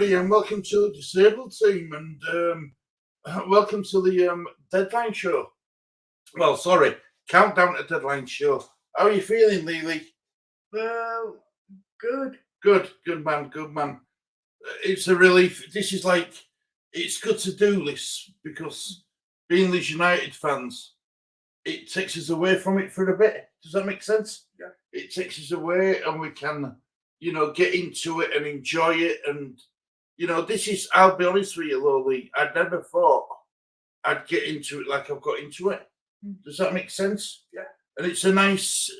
everybody, and welcome to the Disabled Team, and welcome to the Deadline Show. Well, sorry, Countdown to Deadline Show. How are you feeling, Lily? Well, good. Good man. It's a relief. This is like, it's good to do this because being Leeds United fans, it takes us away from it for a bit. Does that make sense? Yeah. It takes us away and we can, get into it and enjoy it. And, this is, I'll be honest with you, Loli, I never thought I'd get into it like I've got into it. Does that make sense? Yeah. And it's a nice,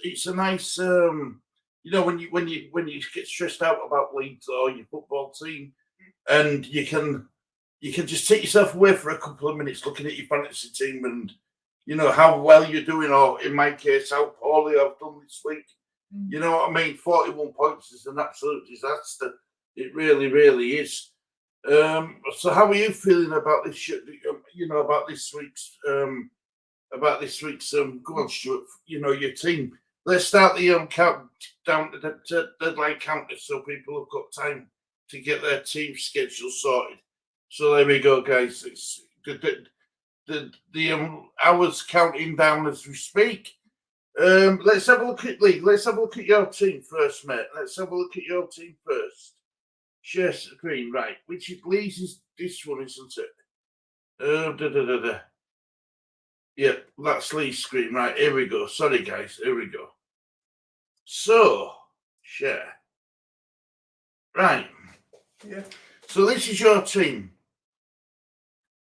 when you get stressed out about Leeds or your football team, and you can just take yourself away for a couple of minutes looking at your fantasy team and how well you're doing, or in my case, how poorly I've done this week. You know what I mean? 41 points is an absolute disaster. It really, really is. So how are you feeling about this? About this week's go on, Stuart. Your team. Let's start the countdown to the deadline counter so people have got time to get their team schedule sorted. So there we go, guys. It's the hours counting down as we speak. Let's have a look at Lee. Let's have a look at your team first, mate. Let's have a look at your team first. Share screen, right? Which is Lee's is this one, isn't it? Yeah, that's Lee's screen. Right, here we go. Sorry, guys. Here we go. So, share. Right. Yeah. So this is your team.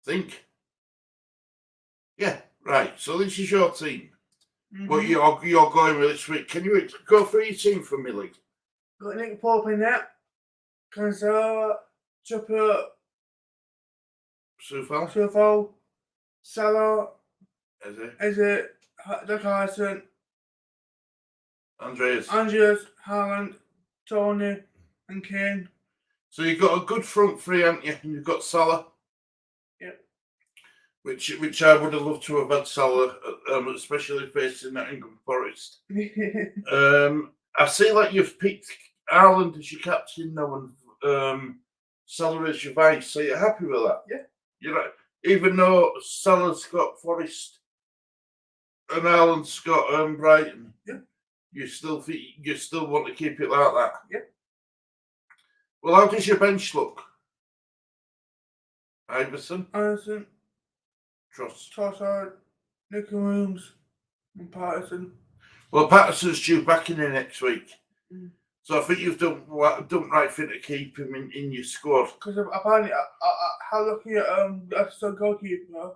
Think. Yeah, right. So this is your team. What you're going with this week. Can you go through your team for me, Lee? Got Nick Pope in there. Cancelo, Chopper, Sufal, Salah, Eze, Jack Harrison, Andreas, Haaland, Tony, and Kane. So you've got a good front three, haven't you? And you've got Salah. Yep. Which I would have loved to have had Salah, especially facing Nottingham Forest. I see like you've picked Haaland as your captain now and Salah as your vice. So you're happy with that? Yeah. You're right. Even though Salah's got Forest and Haaland's got Brighton. Yeah. You still want to keep it like that? Yeah. Well, how does your bench look? Iverson, Trossard, Nicky Williams, and Patterson. Well, Patterson's due back in there next week. So I think you've done right thing to keep him in your squad. Because apparently, I looking at the goalkeeper,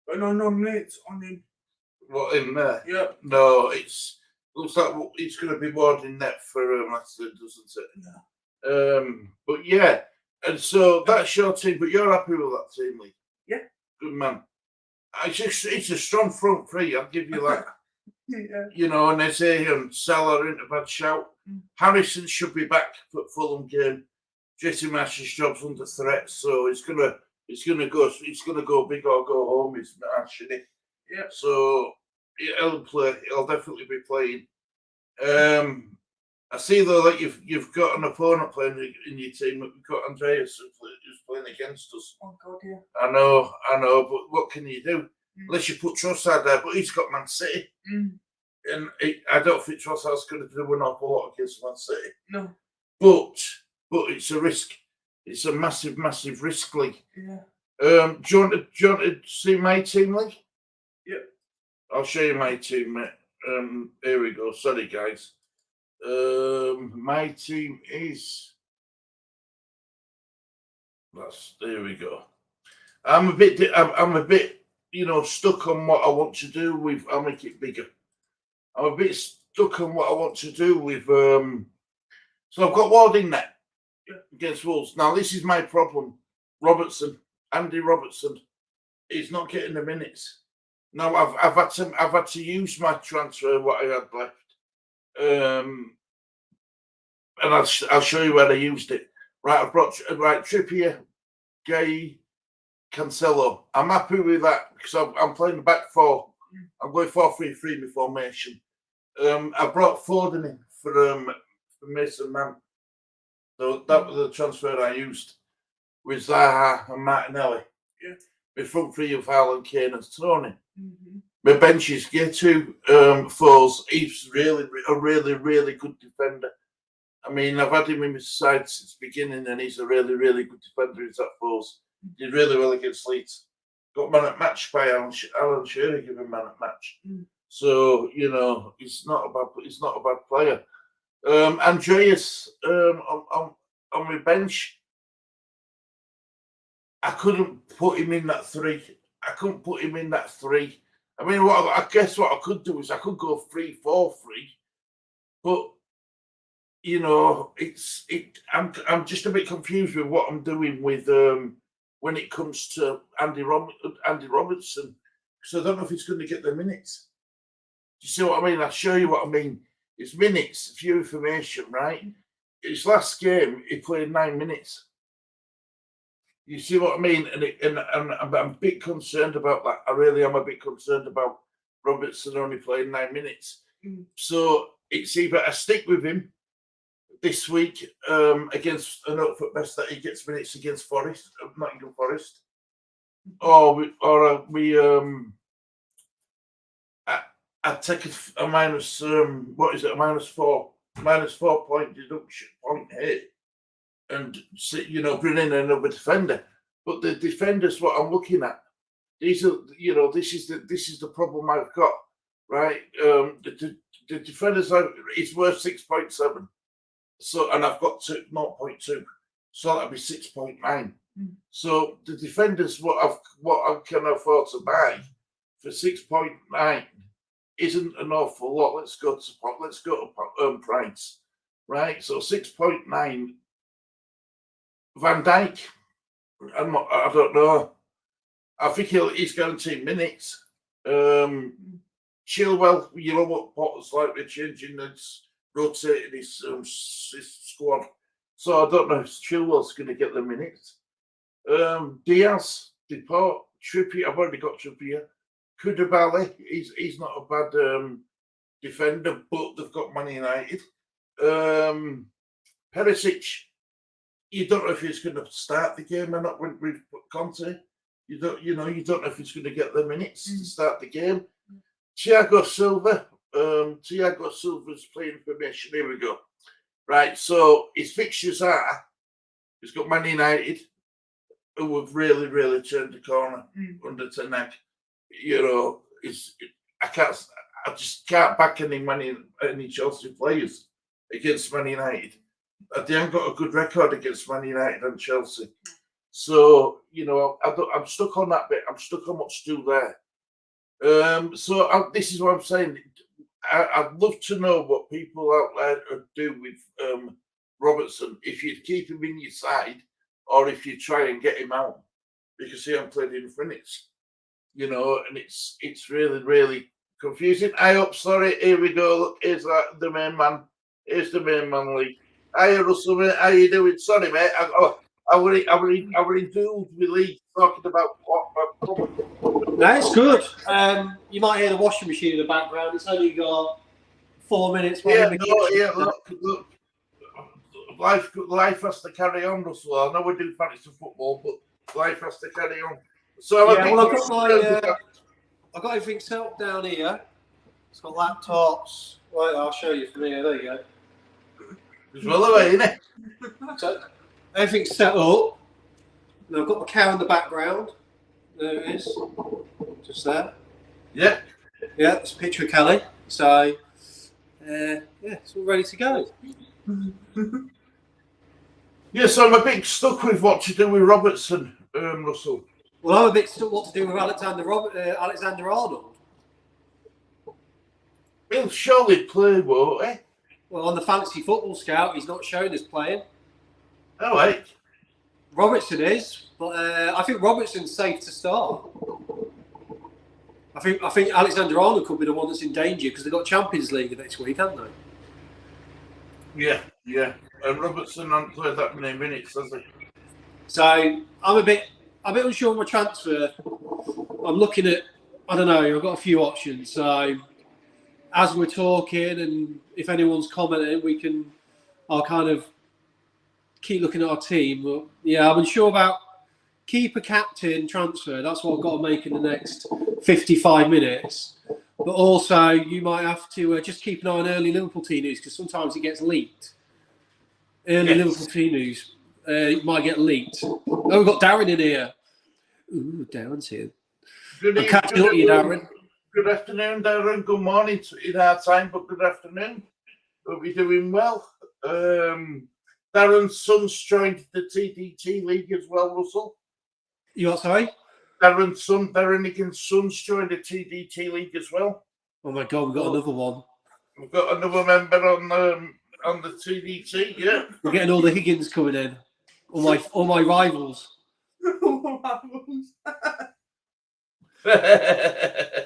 but no minutes on him. What, in there? Yeah. No, looks like it's going to be more in net for Leicester, doesn't it? Yeah. But yeah, and so that's your team. But you're happy with that team, Lee? Yeah. Good man. It's a strong front three. I'll give you that. Yeah. And they say Salah ain't a bad shout. Harrison should be back for Fulham game. Jesse Marsh's job's under threat, so it's gonna go big or go home. Is Marsh, isn't it? Yeah. So he'll play. He'll definitely be playing. I see though that you've got an opponent playing in your team. We've got Andreas who's playing against us. Oh God, yeah. I know, but what can you do? Unless you put Trossard there, but he's got Man City. And I don't think Trossard's going to do an awful lot against Man City. No. But it's a risk. It's a massive, massive risk, Lee. Yeah. Do you want to see my team, Lee? Yep. I'll show you my team, mate. Here we go. Sorry, guys. My team is. There we go. I'm a bit, stuck on what I want to do with. I'll make it bigger. I'm a bit stuck on what I want to do with. So I've got Ward in there against Wolves. Now this is my problem. Andy Robertson, is not getting the minutes. Now I've had to use my transfer what I had left. And I'll show you where I used it. Right, I've brought Trippier, Gay, Cancelo. I'm happy with that because I'm playing the back four. I'm going 4-3-3 my formation. I brought Foden in for Mason Mount. So that was the transfer I used. with Zaha and Martinelli. Yeah. My front three of Haaland, Kane and Tony. Mm-hmm. My bench is Getu, Foles. He's a really good defender. I mean, I've had him in my side since the beginning, and he's a really good defender. He's that Foles. Did really well against Leeds. Got man at match by Alan Shearer, give him man at match. So he's not a bad player. Andreas on my bench. I couldn't put him in that three. I mean, I guess what I could do is I could go 3-4-3, but I'm just a bit confused with what I'm doing with when it comes to Andy Robertson, because I don't know if he's going to get the minutes. Do you see what I mean? I'll show you what I mean. It's minutes, few information, right? His last game, he played 9 minutes. You see what I mean? And I'm a bit concerned about that. I really am a bit concerned about Robertson only playing 9 minutes. So it's either I stick with him this week against an hope at best that he gets minutes against Nottingham Forest, or I take a minus a -4 point deduction point hit, and bring in another defender. But the defenders, what I'm looking at, these are this is the problem I've got, right? The defenders it's worth 6.7. So, and I've got 0.2, so that'd be 6.9. So the defenders, what I can afford to buy for 6.9 isn't an awful lot. Let's go to price, right? So 6.9. Van Dijk, I don't know. I think he's guaranteed minutes. Chilwell, you know what Potter's like, they're changing this. Rotating his squad, so I don't know if Chilwell's going to get the minutes. Diaz, Deport, Trippier. I've already got Trippier. Koulibaly, he's not a bad defender, but they've got Man United. Perisic, you don't know if he's going to start the game or not with Conte. You don't know if he's going to get the minutes to start the game. Thiago Silva. Thiago Silva's playing formation. Here we go. Right, so his fixtures are he's got Man United, who have really turned the corner under Ten. I just can't back any Chelsea players against Man United. They haven't got a good record against Man United and Chelsea. So, I'm stuck on that bit. I'm stuck on what to do there. This is what I'm saying. I'd love to know what people out there do with Robertson, if you keep him in your side or if you try and get him out, because he hasn't played in minutes, and it's really confusing. Sorry, here we go. Look, here's the main man. Here's the main man, Lee. Hiya, Russell, mate. How you doing? Sorry, mate. I were in duels with Lee talking about what. No, it's good. You might hear the washing machine in the background. It's only got 4 minutes. Look. Life has to carry on, Russell. I know we do fantasy football, but life has to carry on. So I've got everything set up down here. It's got laptops. Right, I'll show you from here. There you go. It's well away, isn't it? So everything's set up. And I've got the cow in the background. There it is. Just there. Yeah. Yeah, it's a picture of Kelly. So, it's all ready to go. Yeah, so I'm a bit stuck with what to do with Robertson, Russell. Well, I'm a bit stuck what to do with Alexander Arnold. He'll surely play, won't he? Well, on the fantasy football scout, he's not shown as playing. Oh, right. Robertson is, but I think Robertson's safe to start. I think Alexander Arnold could be the one that's in danger because they've got Champions League next week, haven't they? Yeah. And Robertson hasn't played that many minutes, has he? So I'm a bit unsure on my transfer. I'm looking at, I don't know, I've got a few options. So as we're talking, and if anyone's commenting, I'll kind of keep looking at our team. But yeah, I'm unsure about keeper, captain, transfer. That's what I've got to make in the next 55 minutes. But also, you might have to just keep an eye on early Liverpool team news because sometimes it gets leaked. Early Liverpool team news might get leaked. Oh, we've got Darren in here. Ooh, Darren's here. Good, I'm catching up to you, Darren. Good afternoon, Darren. Good morning in our time, but good afternoon. Hope you're doing well. Darren's son's joined the TDT League as well, Russell. You what, sorry? Darren Higgins' son's joined the TDT League as well. Oh my God, we've got another one. We've got another member on the TDT, yeah. We're getting all the Higgins coming in. All my rivals.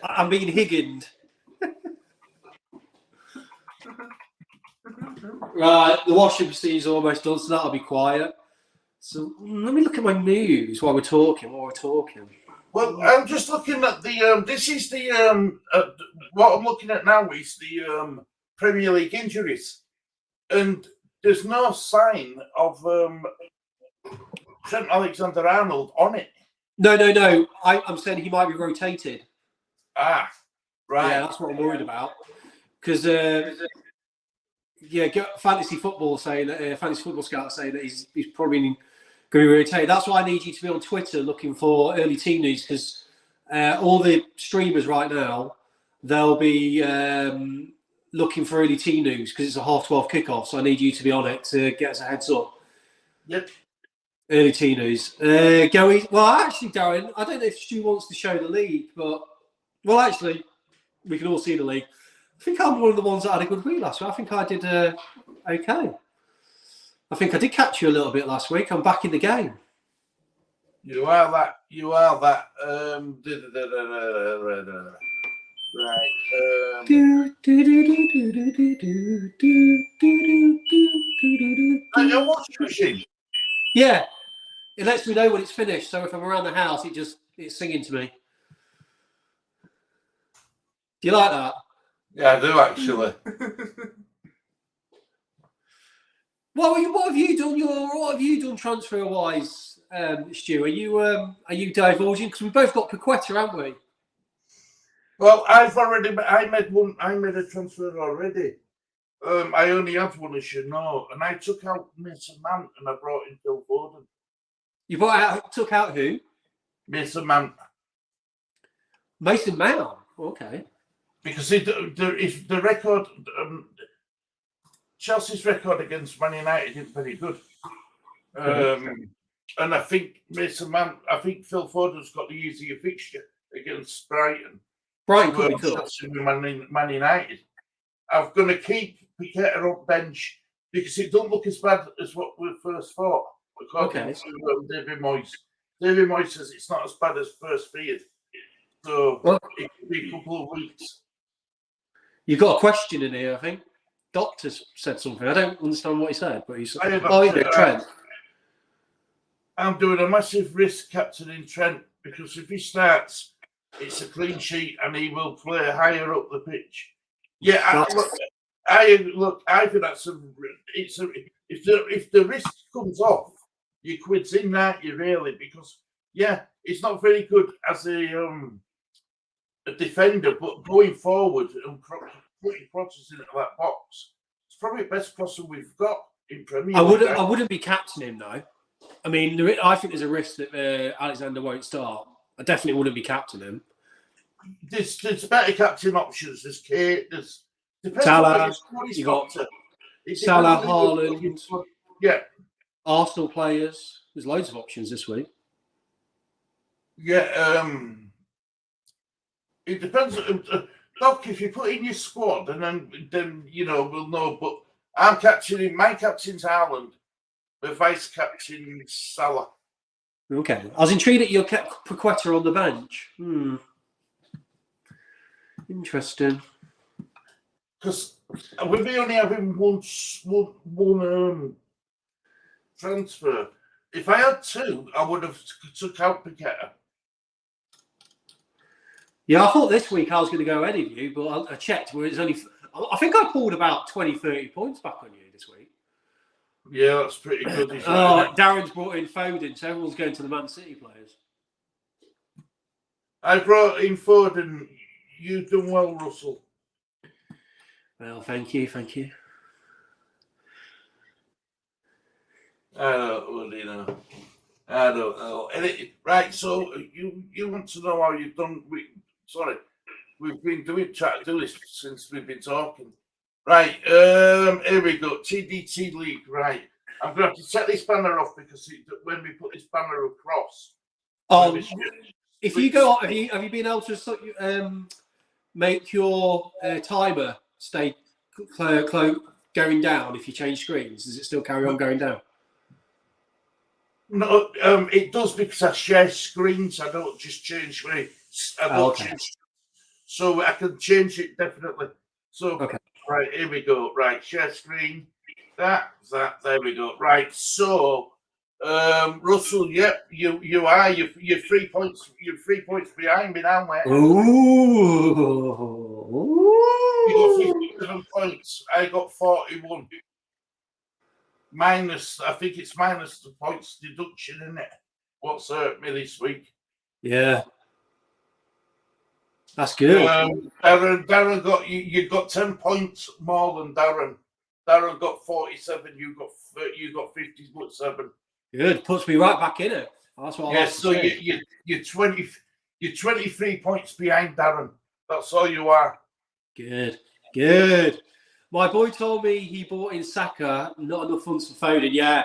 I'm being Higgined. Right, the washing machine's almost done, so that'll be quiet. So let me look at my news while we're talking. Well, I'm just looking at the. This is the. What I'm looking at now is the Premier League injuries, and there's no sign of Trent Alexander-Arnold on it. No. I'm saying he might be rotated. Ah, right. Yeah, that's what I'm worried about. Because fantasy football saying that fantasy football scouts saying that he's probably going to be rotated. That's why I need you to be on Twitter looking for early team news because all the streamers right now they'll be looking for early team news because it's a 12:30 kickoff. So I need you to be on it to get us a heads up. Yep. Early team news. Well, actually, Darren, I don't know if Stu wants to show the league, but actually, we can all see the league. I think I'm one of the ones that had a good week last week. I think I did okay. I think I did catch you a little bit last week. I'm back in the game. You are that. Right. Your washing machine. Yeah, it lets me know when it's finished. So if I'm around the house, it's singing to me. Do you like that? Yeah, I do actually. What have you done? What have you done transfer wise, Stu? Are you divulging? Because we both got Paqueta, haven't we? Well, I made a transfer already. I only have one, as you know, and I took out Mason Mount and I brought in Phil Foden. You took out who? Mason Mount. Mason Mount. Okay. Because if the record, Chelsea's record against Man United isn't very good. And I think Mason Mount, Phil Foden's got the easier fixture against Brighton. Brighton could be cool. Chelsea with Man United. I'm going to keep Paqueta on bench because it don't look as bad as what we first thought. According to David Moyes. David Moyes says it's not as bad as first feared. So it could be a couple of weeks. You've got a question in here, I think. Doctor said something. I don't understand what he said, but he said, Trent. I'm doing a massive risk captaining Trent because if he starts, it's a clean sheet and he will play higher up the pitch. Yeah, I think that's if the risk comes off, your quid's in, aren't you, really? Because it's not very good as a defender, but going forward and putting crosses into that box, it's probably the best crosser we've got in Premier League. I wouldn't be captaining though. I mean, I think there's a risk that Alexander won't start. I definitely wouldn't be captaining. There's better captain options. There's Kate. There's Salah. You got Salah, Haaland. Yeah. Arsenal players. There's loads of options this week. Yeah. It depends. Doc, if you put in your squad, and then we'll know. But I'm captaining. My captain's Haaland. The vice captain Salah. Okay. I was intrigued that you kept Paqueta on the bench. Interesting. Because with me only having one transfer, if I had two, I would have took out Paqueta. Yeah, I thought this week I was going to go ahead of you, but I checked where it's only. I think I pulled about 20, 30 points back on you this week. Yeah, that's pretty good. Isn't Oh, it? Darren's brought in Foden, so everyone's going to the Man City players. I brought in Foden. You've done well, Russell. Well, thank you, thank you. I don't really know. I don't know. Right, so you want to know how you've done? We've been trying to do this since we've been talking. Right, here we go. TDT League. Right, I'm going to have to set this banner off because when we put this banner across. If you go, have you been able to make your timer stay going down if you change screens? Does it still carry on going down? No, it does because I share screens. I don't just change screens. I don't change. So I can change it definitely. So right, here we go. Right, share screen. There we go. Right, so Russell, yep, you're 3 points. You're 3 points behind me now, mate. Ooh. You got 57 points. I got 41. I think it's minus the points deduction, isn't it? What's hurt me this week? Yeah. That's good. Darren got you got 10 points more than Darren. Darren got 47. You got 57. Good. Puts me right back in it. That's what I like so you're 23 points behind Darren. That's all you are. Good. My boy told me he bought in Saka, not enough funds for Foden. Yeah.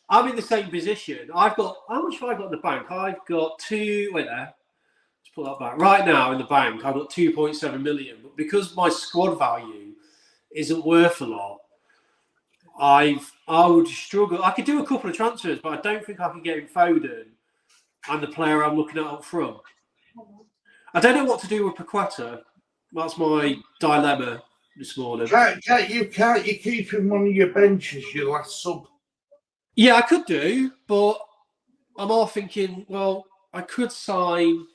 I'm in the same position. How much have I got in the bank? I've got let's pull that back. Right now in the bank, I've got 2.7 million. But because my squad value isn't worth a lot, I would struggle. I could do a couple of transfers, but I don't think I could get in Foden and the player I'm looking at up front. I don't know what to do with Paqueta. That's my dilemma this morning. Can't you keep him on your bench as your last sub? Yeah, I could do, but I'm all thinking, well, I could sign,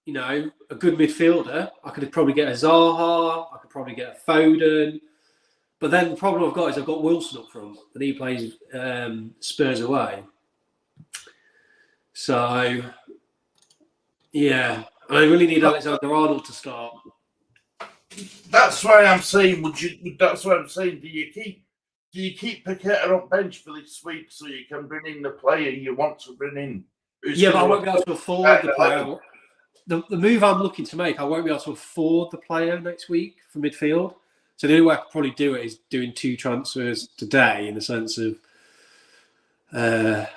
a good midfielder. I could probably get a Zaha. I could probably get a Foden. But then the problem I've got is I've got Wilson up front, and he plays Spurs away. So, yeah, I really need Alexander-Arnold to start. That's why I'm saying. That's why I'm saying. Do you keep Paqueta on bench for this week so you can bring in the player you want to bring in? Yeah, but I won't be able to afford the player. The move I'm looking to make, I won't be able to afford the player next week for midfield. So the only way I could probably do it is doing 2 transfers today, in the sense of, that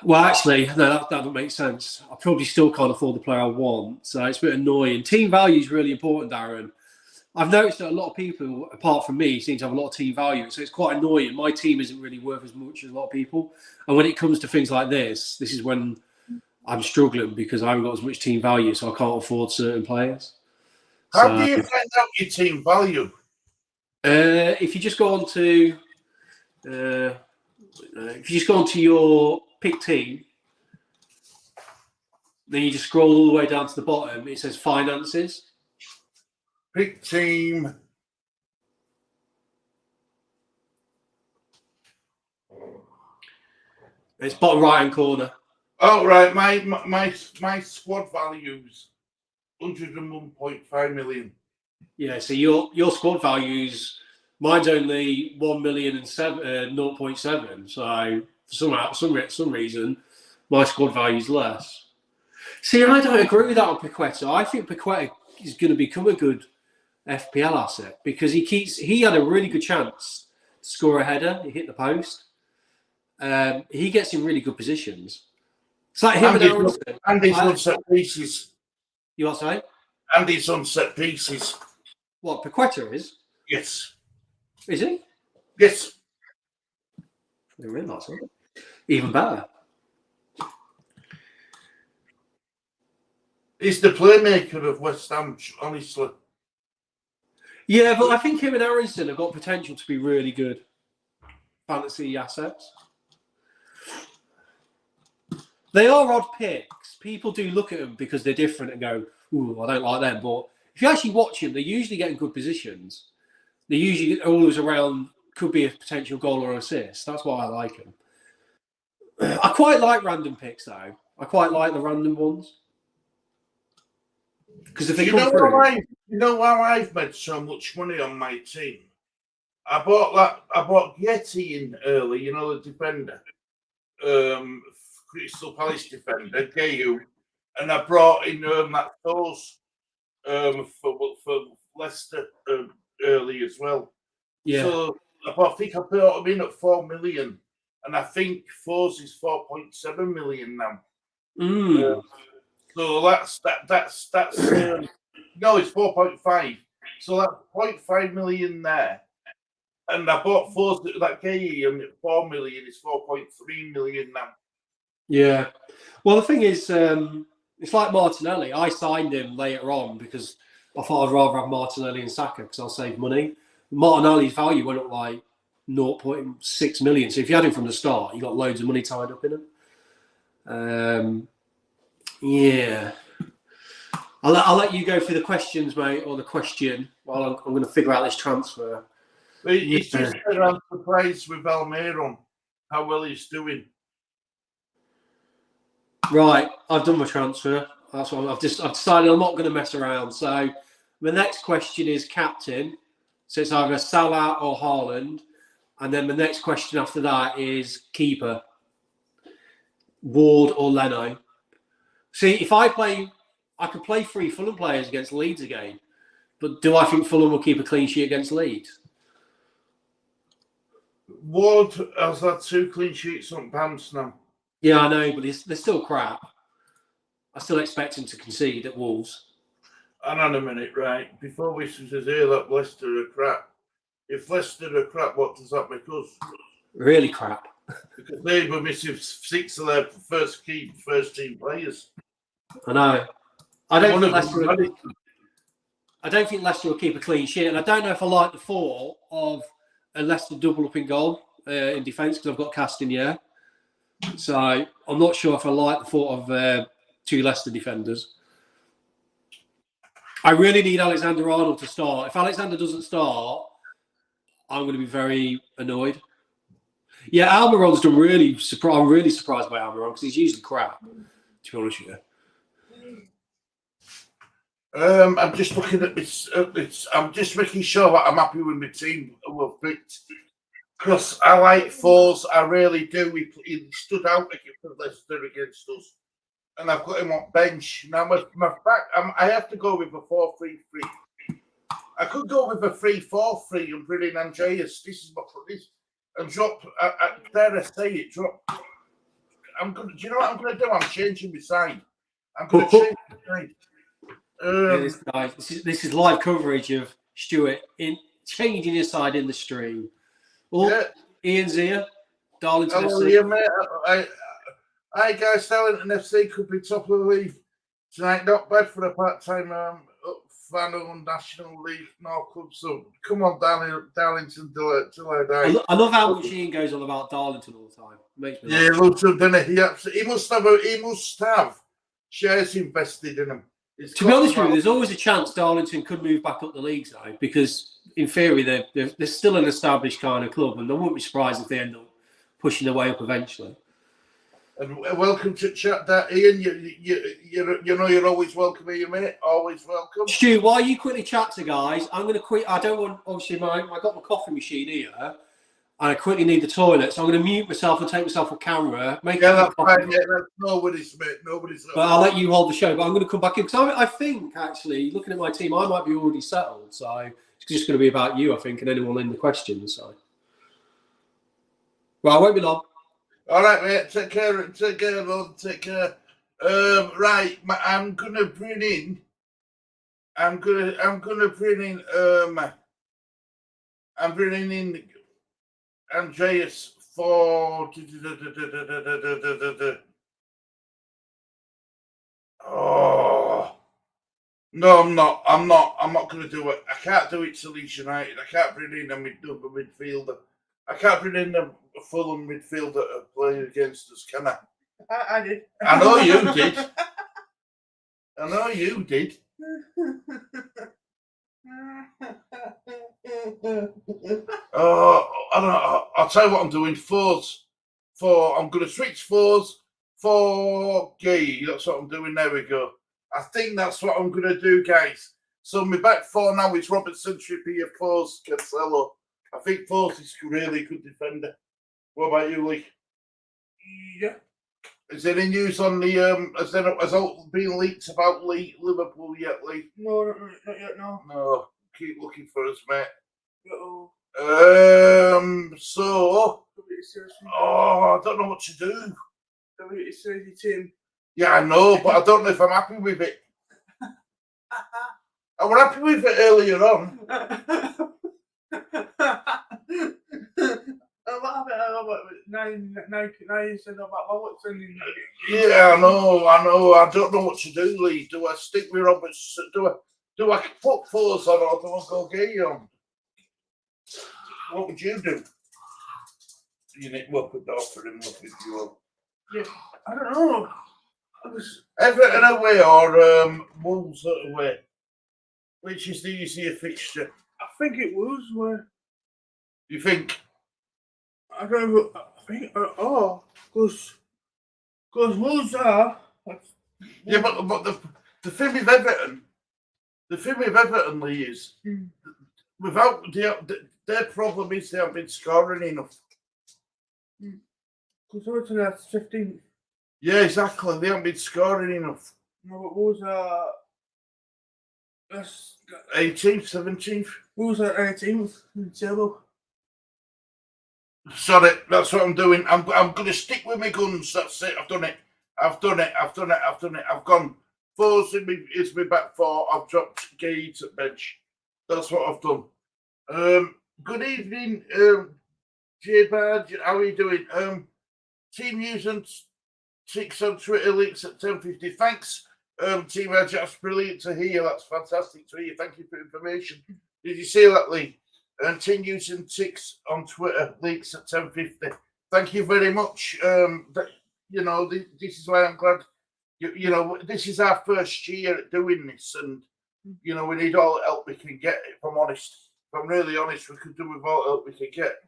doesn't make sense. I probably still can't afford the player I want, so it's a bit annoying. Team value is really important, Darren. I've noticed that a lot of people, apart from me, seem to have a lot of team value, so it's quite annoying. My team isn't really worth as much as a lot of people, and when it comes to things like this is when I'm struggling because I haven't got as much team value, so I can't afford certain players. How do you find out your team value? If you just go on to your pick team, then you just scroll all the way down to the bottom. It says finances. Pick team. It's bottom right hand corner. Oh right, my squad values 101.5 million. Yeah, so your squad values, mine's only 1 million and 0.7. So for some reason, my squad value is less. See, I don't agree with that on Paqueta. I think Paqueta is going to become a good FPL asset because he had a really good chance to score a header. He hit the post. He gets in really good positions. It's like him and he's on set pieces. You what say? And he's on set pieces. What, Paqueta is? Yes. Is he? Yes. I didn't realise that. Even better. He's the playmaker of West Ham, honestly. Yeah, but I think him and Aronson have got potential to be really good fantasy assets. They are odd picks. People do look at them because they're different and go, ooh, I don't like them. But if you actually watch them, they're usually getting good positions. They're usually always around could be a potential goal or assist. That's why I like him. I quite like random picks though. I quite like the random ones because if they come through, you know how I've made so much money on my team. I bought Getty in early. You know, the defender, Crystal Palace defender, Gayu, and I brought in that Those for Leicester early as well. yeah. So I think I brought him in at 4 million, and I think Foes is 4.7 million now. So that's no, it's 4.5. So that's 0.5 million there. And I bought Foes that Gay and 4 million is 4.3 million now. Yeah. Well, the thing is, it's like Martinelli. I signed him later on because I thought I'd rather have Martinelli and Saka because I'll save money. Martinelli's value went up like 0.6 million. So if you had him from the start, you got loads of money tied up in him. Yeah. I'll let you go through the questions, mate, or the question while I'm going to figure out this transfer. But he's just around surprised with Almiron, how well he's doing. Right, I've done my transfer. That's what I've decided I'm not going to mess around. So the next question is captain. So it's either Salah or Haaland. And then the next question after that is keeper. Ward or Leno. See, if I could play 3 Fulham players against Leeds again. But do I think Fulham will keep a clean sheet against Leeds? Ward has had 2 clean sheets on pants now. Yeah, I know, but they're still crap. I still expect him to concede at Wolves. Hang on a minute, right? Before we say that Leicester are crap. If Leicester are crap, what does that make us? Really crap. Because they were missing 6 of their first team players. I know. I don't think Leicester will keep a clean sheet, and I don't know if I like the thought of a Leicester double up in goal in defence because I've got Castagnier. So I'm not sure if I like the thought of 2 Leicester defenders. I really need Alexander Arnold to start. If Alexander doesn't start, I'm going to be very annoyed. Yeah, Almiron's done really surprised. I'm really surprised by Almiron because he's usually crap, to be honest with you. I'm just looking at this. I'm just making sure that I'm happy with my team who I've picked. Because I like Foes, I really do. He stood out against Leicester against us. And I've got him on bench. Now, I have to go with a 4-3-3. I could go with a 3-4-3 and bring in Andreas. This is what this and drop. Dare I say it? Drop. Do you know what I'm going to do? I'm changing my side. I'm going to change my side. This is live coverage of Stuart in changing his side in the stream. Oh, yeah. Ian's here. Darlington Hello, FC. Ian, mate. Hi, guys. Darlington FC could be top of the league tonight. Not bad for a part-time fan-owned National League North club. So come on, Darlington, till I die. I love how much Ian goes on about Darlington all the time. Makes me he loves them, doesn't he? He must have shares invested in him. To be honest with you, there's always a chance Darlington could move back up the league side because, in theory, they're still an established kind of club, and I wouldn't be surprised if they end up pushing their way up eventually. And welcome to chat, Ian. You know you're always welcome here, mate. Always welcome. Stu, while you quickly chat to guys, I'm going to quit. I don't want, obviously, I got my coffee machine here, and I quickly need the toilet, so I'm going to mute myself and take myself a camera. That's fine. Yeah, that's nobody's, mate. Nobody's. But I'll let you hold the show. But I'm going to come back in because I think, actually, looking at my team, I might be already settled. So it's just going to be about you, I think, and anyone in the questions. So, well, I won't be long. All right, mate. Take care, Lord. Take care. Right, I'm gonna bring in Andreas for. Oh no, I'm not. I'm not gonna do it. I can't do it to Leeds United. I can't bring in a midfielder. I can't bring in a Fulham midfielder to play against us, can I? I did. I know you did. I know you did. I'll tell you what I'm doing. I'm going to switch fours for gay. That's what I'm doing. There we go. I think that's what I'm going to do, guys. So my back four now is Robertson, Trippier, fours, Cancelo. I think fours is a really good defender. What about you, Lee? Yeah. Is there any news on the has all been leaked about Liverpool yet, Lee? No, not yet. No. No. Keep looking for us, mate. Uh-oh. So I don't know what to do. Team. Yeah, I know, but I don't know if I'm happy with it. I was happy with it earlier on. Yeah, I know. I don't know what to do, Lee. Do I stick with Roberts? Do I put fours on or do I go gay on? What would you do? You need to open the door for him, look if you will. Yeah, I don't know. Everton away or Wolves away? Which is the easier fixture? I think it was where. You think? I don't know. I think because Wolves are. Yeah, but the thing with Everton, Lee, is without their problem is they haven't been scoring enough. Because Everton are 15th. Yeah, exactly. They haven't been scoring enough. No, but Wolves are. That's 18th, 17th. Wolves are 18th in the table. Sorry, that's what I'm doing. I'm going to stick with my guns. That's it. I've done it. I've gone fours is my back four. I've dropped Gates at bench. That's what I've done. Good evening, J Badge. How are you doing? Team news and Titch on Twitter links at 10:50. Thanks, Team Badge. That's brilliant to hear. That's fantastic to hear. Thank you for information. Did you see that, Lee? And Team news and Titch on Twitter links at 10:50. Thank you very much. This is why I'm glad. This is our first year at doing this, and we need all the help we can get. If I'm honest, if I'm really honest, we could do with all the help we can get.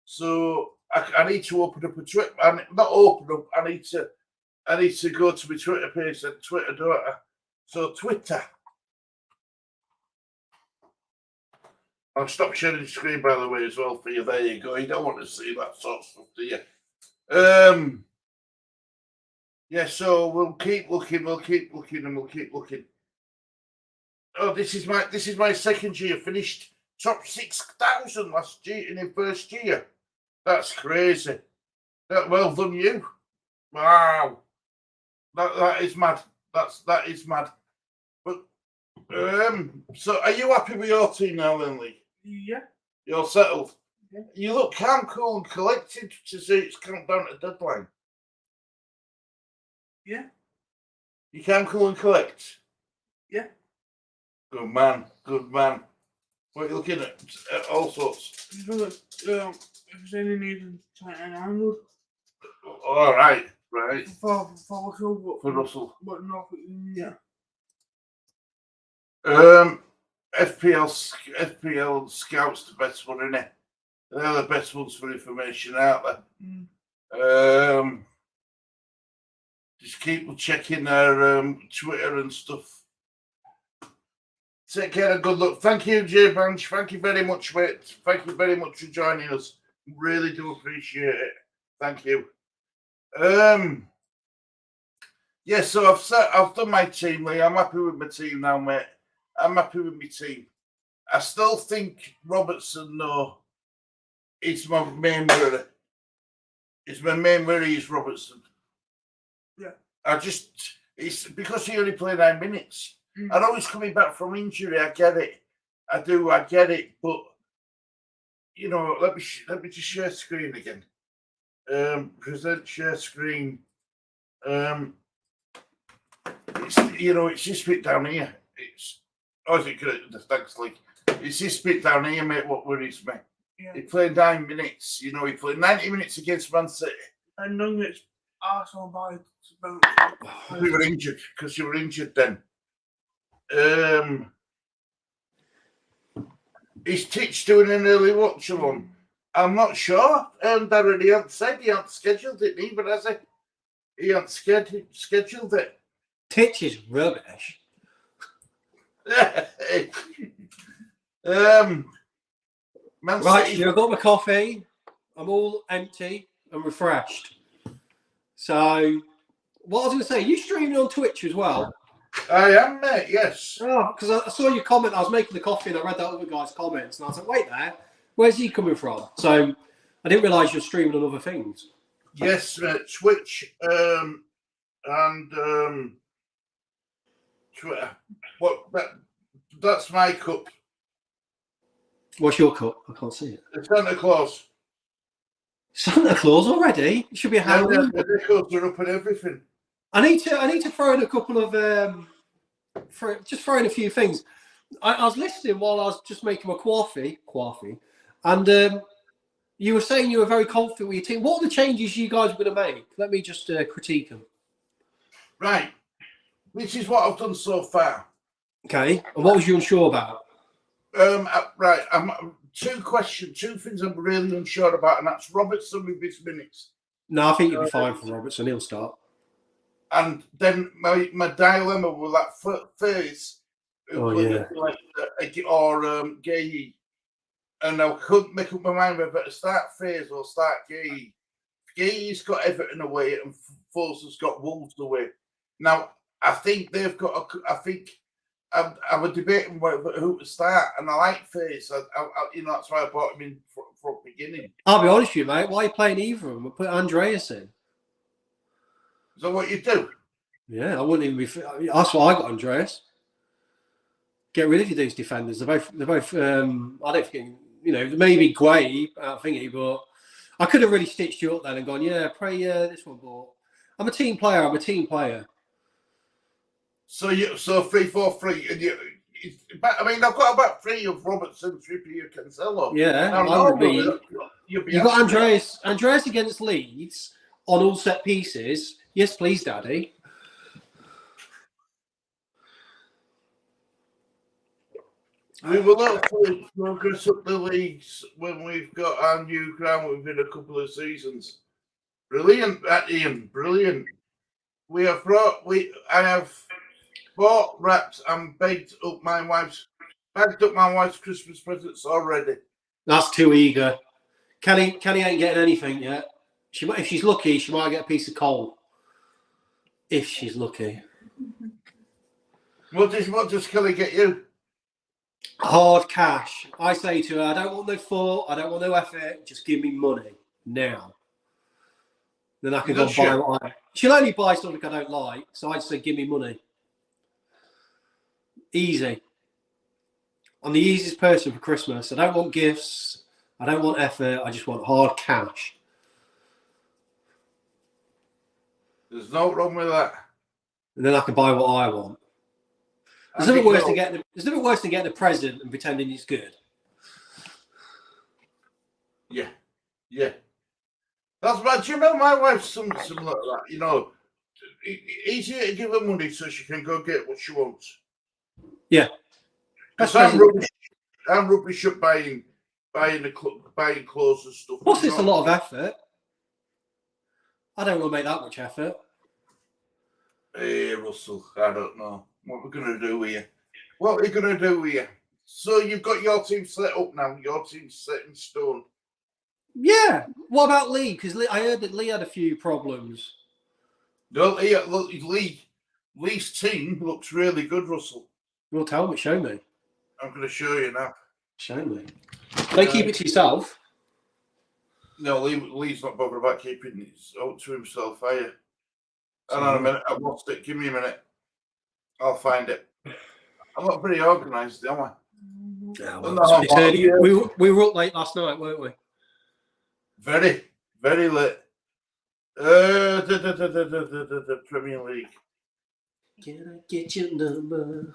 So I need to open up a Twitter. Not open up. I need to go to my Twitter page and Twitter, don't I? So Twitter. I'll stop sharing the screen, by the way, as well for you. There you go. You don't want to see that sort of stuff, do you? Yeah, so we'll keep looking, and we'll keep looking. Oh, this is my second year. Finished top 6,000 last year in the first year. That's crazy. Well done, you. Wow. That is mad. That is mad. But so are you happy with your team now, then, Lee? Yeah. You're settled. Yeah. You look calm, cool, and collected to see it's come down to deadline. Yeah. You calm, cool, and collect. Yeah. Good man. Good man. What are you looking at? All sorts. If there's any need to tighten handle. All right. Right. For Russell. For Russell. But not. Yeah. FPL Scout's the best one, isn't it? They're the best ones for information, aren't they? Just keep checking their Twitter and stuff. Take care and good luck. Thank you, J Branch. Thank you very much, mate. Thank you very much for joining us. Really do appreciate it. Thank you. Yeah, so I've done my team, Lee. I'm happy with my team now, mate. I'm happy with my team. I still think Robertson, though, is my main worry. My main worry is Robertson. Yeah. It's because he only played 9 minutes. I know he's coming back from injury. I get it. I get it. But, let me just share screen again. Present share screen. It's this bit down here. Is it good? Thanks, Lee. It's this bit down here, mate, what worries me. Yeah. He played 9 minutes. He played 90 minutes against Man City. And none it's Arsenal by. We were injured because you were injured then. Is Titch doing an early watch along? I'm not sure. Darren, he hasn't said he hasn't scheduled it either, has he? He hasn't scheduled it. Titch is rubbish. Man Right, City- I've got my coffee. I'm all empty and refreshed. So, what I was going to say, you streaming on Twitch as well? I am, mate, yes. Oh, because I saw your comment. I was making the coffee and I read that other guy's comments, and I was like, wait there, where's he coming from? So, I didn't realise you're streaming on other things. Yes, Twitch and Twitter. That's my cup. What's your cup? I can't see it. The Santa Claus. Santa Claus already? It should be a Halloween. The decorations are up and everything. I need to throw in a couple of just throw in a few things. I was listening while I was just making my coffee, and you were saying you were very confident with your team. What are the changes you guys were going to make? Let me just critique them. Right. This is what I've done so far. Okay. And what was you unsure about? Right. Two things I'm really unsure about, and that's Robertson with his minutes. No, I think you'll be fine for Robertson. He'll start. And then my dilemma with that phase, Oh, yeah. or Gay, and I couldn't make up my mind whether to start phase or start Gay. Gay's got Everton away, and Foster's got Wolves away. Now I think they've got. I think I was debating who to start, and I like Face. That's why I brought him in from the beginning. I'll be honest with you, mate. Why are you playing either of them? We'll put Andreas in. Is that what you do? Yeah, I wouldn't even be. That's why I got Andreas. Get rid of these defenders. They're both. I don't think maybe Guay out thingy, but I could have really stitched you up then and gone, yeah, play this one. But I'm a team player. So 3-4-3, and you. I mean, I've got about 3 of Robertson, Trippier, Cancelo. Yeah, you got Andreas against Leeds on all set pieces. Yes, please, Daddy. We will hopefully progress up the leagues when we've got our new ground within a couple of seasons. Brilliant, Ian. Brilliant. I have bought, wrapped, and bagged up my wife's Christmas presents already. That's too eager. Kelly ain't getting anything yet. If she's lucky, she might get a piece of coal. If she's lucky. What does Kelly get you? Hard cash. I say to her, I don't want no thought, I don't want no effort, just give me money now. Then I can go and buy what I... She'll only buy something I don't like, so I'd say give me money. Easy. I'm the easiest person for Christmas. I don't want gifts, I don't want effort, I just want hard cash. There's no wrong with that. And then I can buy what I want. There's nothing worse than getting a present and pretending it's good. Yeah. That's bad. Do you know my wife's something like that? Easier to give her money so she can go get what she wants. Yeah. Because I'm rubbish at buying clothes and stuff. What's this? A lot of effort. I don't want to make that much effort. Hey, Russell, I don't know what we're going to do here. So you've got your team set up now. Your team's set in stone. Yeah. What about Lee? Because I heard that Lee had a few problems. No, Lee's team looks really good, Russell. Well, tell me. Show me. I'm going to show you now. Show me. Don't keep it to yourself. No, Lee's not bothered about keeping it out to himself, are you? Hang on a minute. I've lost it. Give me a minute. I'll find it. I'm not very organised, am I? Yeah, well, we were up late last night, weren't we? Very, very late. The Premier League. Can I get your number?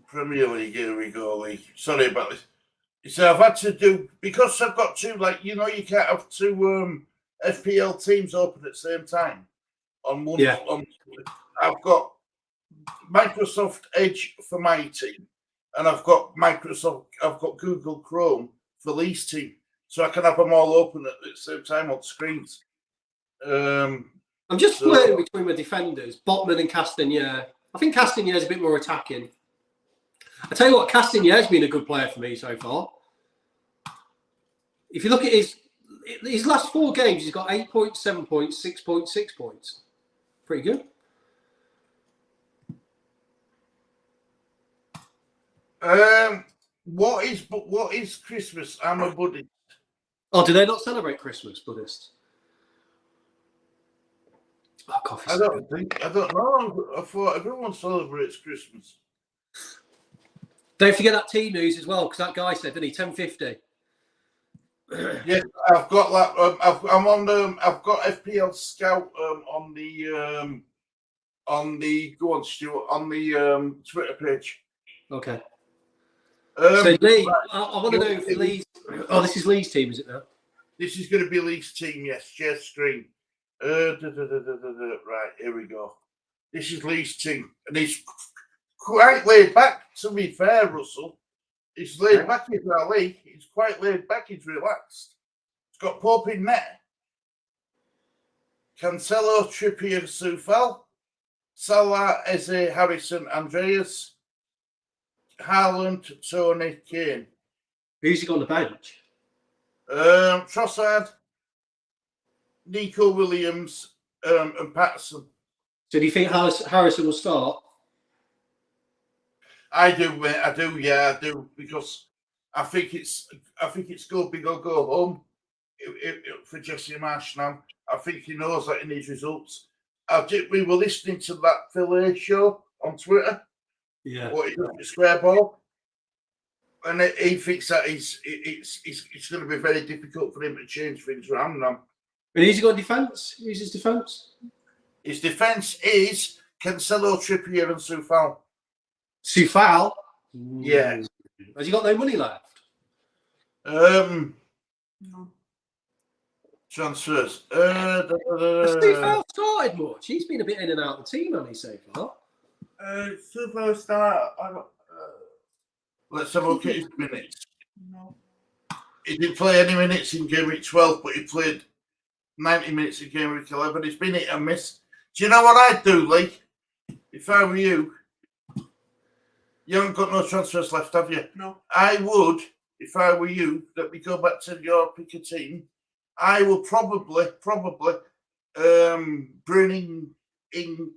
Premier League, here we go, Lee. Sorry about this. So I've had to do, because I've got two, you can't have two FPL teams open at the same time. I've got Microsoft Edge for my team, and I've got Google Chrome for Lee's team, so I can have them all open at the same time on screens. I'm just flirting between my defenders, Botman and Castagnier. I think Castagnier's a bit more attacking. I tell you what, Castagnier's been a good player for me so far. If you look at his last 4 games, he's got 8 points, 7 points, 6.6 points. Pretty good. What is Christmas? I'm a Buddhist. Oh, do they not celebrate Christmas, Buddhists? Oh, coffee. I don't know. I thought everyone celebrates Christmas. Don't forget that team news as well, because that guy said, didn't he, 10:50. Yes, I've got that. I've got FPL Scout on the go on, Stuart, on the Twitter page. Okay. So Lee, I want to know if Lee's. Oh, this is Lee's team, is it now? This is going to be Lee's team. Yes, share screen. Right, here we go. This is Lee's team, and he's quite laid back. To be fair, Russell, he's laid back. He's Lee. He's quite laid back. He's relaxed. He's got Pope in net. Cancelo, Trippier, Soufal, Salah, Eze, Harrison, Andreas, Haaland, Tony, Kane. Who's he got on the bench? Trossard, Nico Williams, and Patterson. So do you think Harrison will start? I do, mate. I do, because I think it's go big or go home for Jesse Marsh now. I think he knows that he needs results. We were listening to that Phil A show on Twitter. Yeah. What he does with square ball, and he thinks that it's going to be very difficult for him to change things around now. And who's he got in defence? Who's his defence? His defence is Cancelo, Trippier, and Soufal. Soufal? Yeah. Has he got no money left? No. Transfers. Has Soufal started much? He's been a bit in and out of the team, hasn't he, so far? Superstar. Let's have a look at his minutes. No. He didn't play any minutes in game week 12, but he played 90 minutes in game week 11. He's been hit and miss. Do you know what I'd do, Lee? If I were you, you haven't got no transfers left, have you? No. I would, if I were you, that we go back to your pick a team, I will probably bring in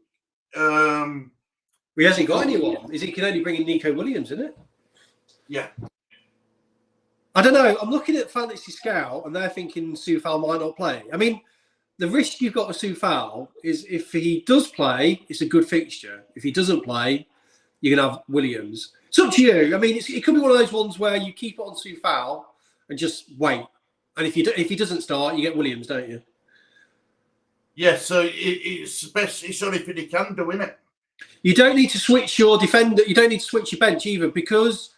He hasn't got anyone. He can only bring in Nico Williams, isn't it? Yeah. I don't know. I'm looking at Fantasy Scout and they're thinking Soufal might not play. I mean, the risk you've got with Soufal is if he does play, it's a good fixture. If he doesn't play, you're going to have Williams. It's up to you. I mean, it could be one of those ones where you keep it on Soufal and just wait. And if he doesn't start, you get Williams, don't you? Yeah, so it's the best. It's the only thing he can do, isn't it? You don't need to switch your defender. You don't need to switch your bench either because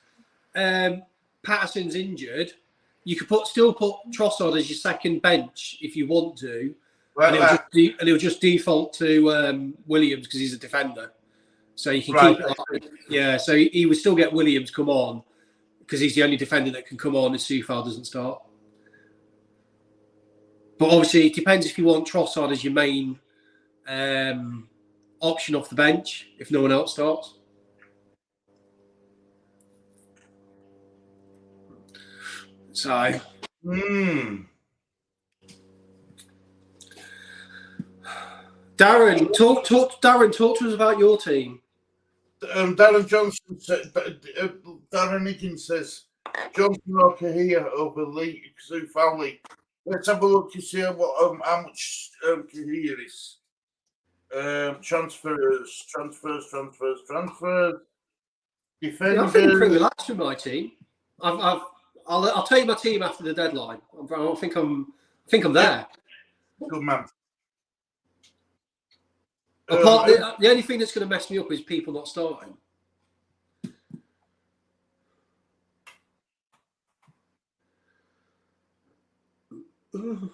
Patterson's injured. You could still put Trossard as your second bench if you want to, Well, and it'll just default to Williams because he's a defender. So you can keep it. Yeah, so he would still get Williams come on because he's the only defender that can come on if Soufal doesn't start. But obviously, it depends if you want Trossard as your main option off the bench if no one else starts. So, Darren, talk to us about your team. Darren Johnson said, Darren Higgins says Johnson or Kahir over Lee Soufal. Let's have a look to see how much Kahir is. Transfers. Defenders. Yeah, I think I'm pretty relaxed with my team. I'll tell you my team after the deadline. I think I'm there. Good man. The only thing that's going to mess me up is people not starting. You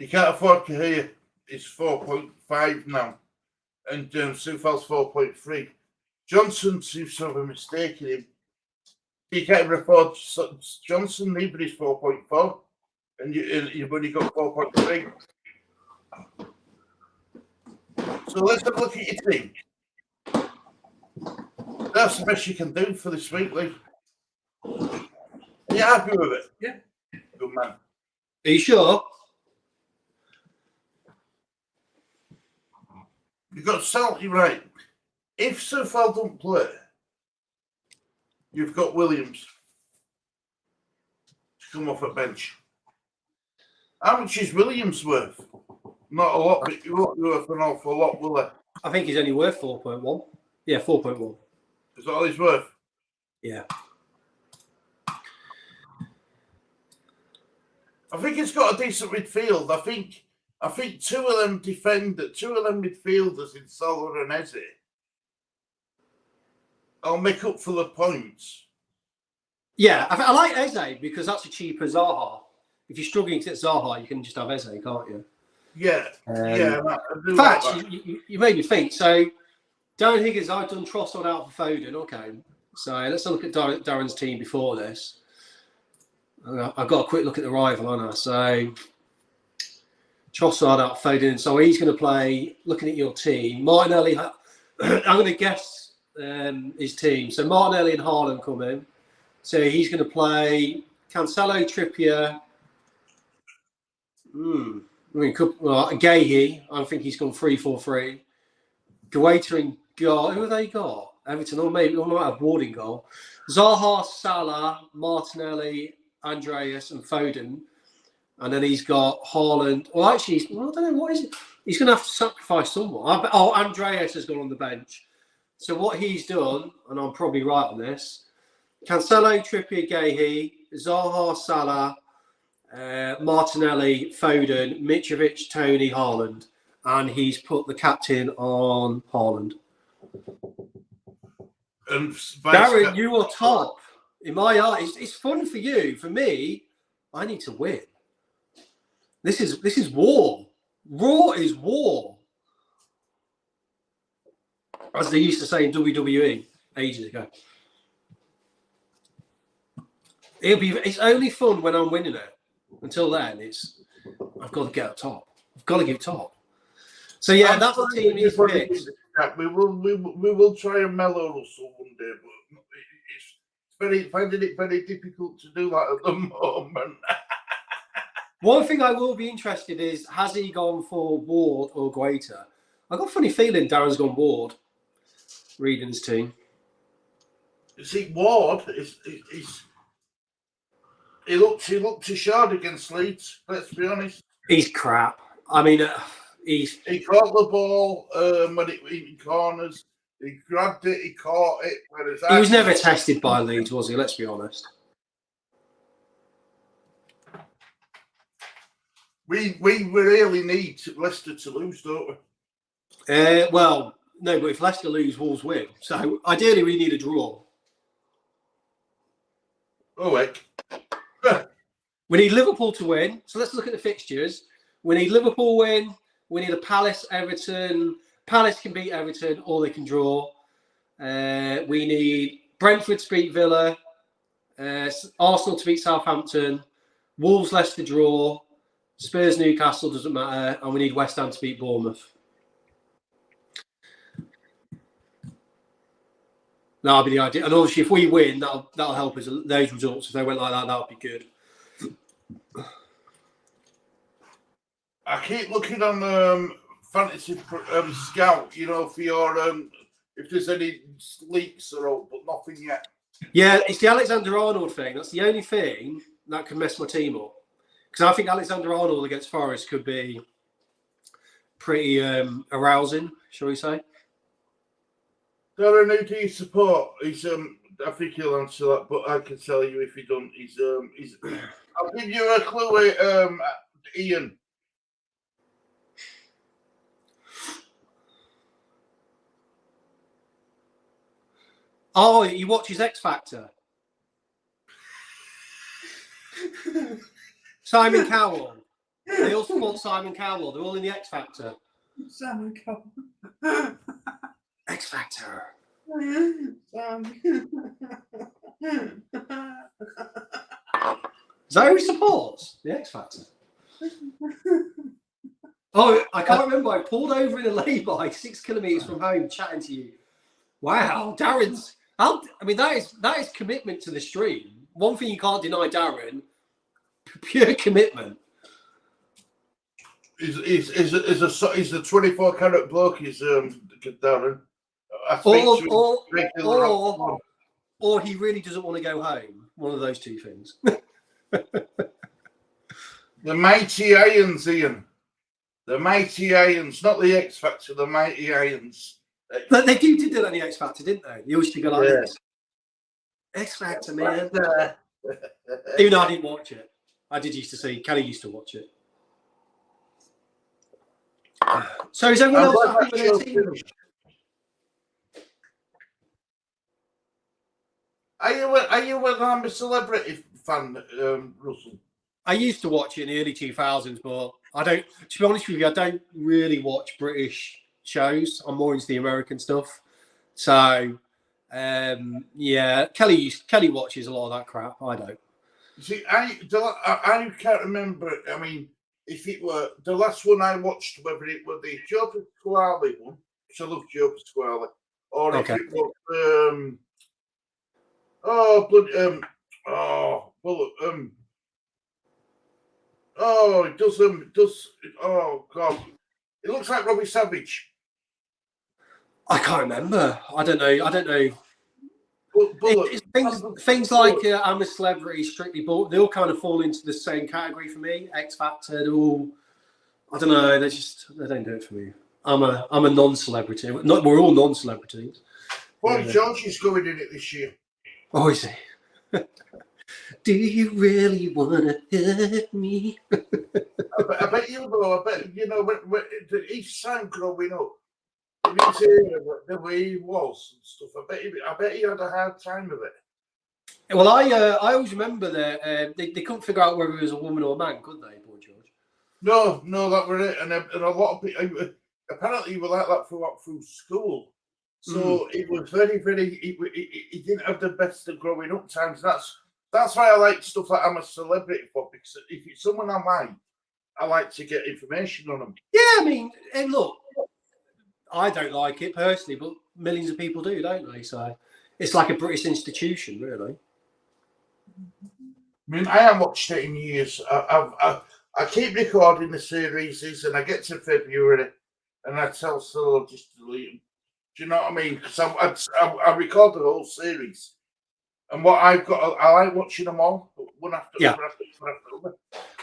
can't afford Kahir. It's 4.5 now. And Soufal's 4.3. Johnson seems to have a mistake in him. You can't afford Johnson, neither is 4.4, and you've only got 4.3. So let's have a look at your team. That's the best you can do for this week, Lee. Are you happy with it? Yeah. Good man. Are you sure? You've got Salty right. If Sofal don't play, you've got Williams to come off a bench. How much is Williams worth? Not a lot, but you won't be worth an awful lot, will it? I think he's only worth 4.1. Yeah, 4.1. Is that all he's worth? Yeah. I think it's got a decent midfield. I think two of them midfielders in Salah and Eze, I'll make up for the points. Yeah, I like Eze because that's a cheaper Zaha. If you're struggling to get Zaha, you can just have Eze, can't you? Yeah, yeah. I do In like fact, that. you made me think. So, Darren Higgins, I've done Trossard out for Foden. Okay, so let's have a look at Darren's team before this. I've got a quick look at the rival, haven't I? So, Trossard out for Foden. So he's going to play. Looking at your team, Martinelli. I'm going to guess his team. So Martinelli and Haaland come in. So he's going to play Cancelo, Trippier. Gahey. I think he's gone 3-4-3. Guaita and goal. Who have they got? Everton, or maybe might have Ward in goal. Zaha, Salah, Martinelli, Andreas, and Foden. And then he's got Haaland. Well, actually, I don't know what is it. He's going to have to sacrifice someone. Andreas has gone on the bench. So what he's done, and I'm probably right on this. Cancelo, Trippier, Gahey, Zaha, Salah, Martinelli, Foden, Mitrovic, Tony, Haaland, and he's put the captain on Haaland. And Darren, you are top. In my eyes, it's fun for you. For me, I need to win. This is war. Raw is war, as they used to say in WWE ages ago. It's only fun when I'm winning it. Until then, I've got to get up top. I've got to get top. So yeah, that's the team he's picked. We will try and mellow Russell one day, but it's finding it very difficult to do that at the moment. One thing I will be interested is, has he gone for Ward or Guaita? I've got a funny feeling Darren's gone Ward. Reading his team. See, Ward he looked too short against Leeds. Let's be honest. He's crap. I mean, he caught the ball when it in corners. He grabbed it. He caught it. He was never tested by Leeds, was he? Let's be honest. We really need Leicester to lose, don't we? Well, no, but if Leicester lose, Wolves win. So ideally, we need a draw. Oh, heck. We need Liverpool to win. So let's look at the fixtures. We need Liverpool win. We need a Palace, Everton. Palace can beat Everton or they can draw. We need Brentford to beat Villa. Arsenal to beat Southampton. Wolves, Leicester draw. Spurs, Newcastle doesn't matter. And we need West Ham to beat Bournemouth. That'll be the idea. And obviously, if we win, that'll help us. Those results, if they went like that, that would be good. I keep looking on Fantasy Scout, for your if there's any leaks or all, but nothing yet. Yeah, it's the Alexander Arnold thing. That's the only thing that can mess my team up. Because I think Alexander Arnold against Forest could be pretty arousing, shall we say? Darren, who do you support? He's I think he'll answer that, but I can tell you if he don't. He's I'll give you a clue. Ian. Oh, he watches X Factor. Simon Cowell. They all support Simon Cowell. They're all in the X Factor. Simon Cowell. X Factor. Is that who he supports? The X Factor. Oh, I can't remember. I pulled over in a lay-by 6 kilometres from home, chatting to you. Wow, Darren's. I mean, that is commitment to the stream. One thing you can't deny, Darren, pure commitment. He's a 24 carat bloke. He's Darren. I speak to him regularly. Or he really doesn't want to go home. One of those two things. The Mighty Irons, Ian. The Mighty Irons, not the X Factor, the Mighty Irons. But they did that on the X Factor, didn't they? They used to go like this. X Factor, man. Even though I didn't watch it. I did used to see, Kelly used to watch it. So is everyone else happy with their team? Are you I'm a celebrity fan, Russell? I used to watch it in the early 2000s, but I don't. To be honest with you, I don't really watch British shows. I'm more into the American stuff. So, yeah, Kelly watches a lot of that crap. I don't. See, I can't remember. I mean, if it were the last one I watched, whether it were the Joe Pasquale one, which I love Joe Pasquale, or if it was it does. Oh God, it looks like Robbie Savage. I can't remember. I don't know. But Things like I'm a Celebrity, Strictly Bought, they all kind of fall into the same category for me. X Factor, they're all. I don't know. They don't do it for me. I'm a non-celebrity. We're all non-celebrities. Boy, George is going in it this year. Oh, is he? Do you really want to hurt me? I bet you know. I bet you know when each time growing up, in his area, the way he was and stuff. I bet he had a hard time with it. Well, I always remember that they couldn't figure out whether he was a woman or a man, could they, poor George? No, that were it. And a lot of people apparently he was like that through school. So it was very, very. He didn't have the best of growing up times. That's why I like stuff like I'm a Celebrity for, because if it's someone I like to get information on them. Yeah, I mean, and look, I don't like it personally, but millions of people do, don't they? So it's like a British institution, really. I mean, I haven't watched it in years. I keep recording the series, and I get to February, and I tell Solo just to delete them. Do you know what I mean? Because I record the whole series, and what I've got, I like watching them all, one after another.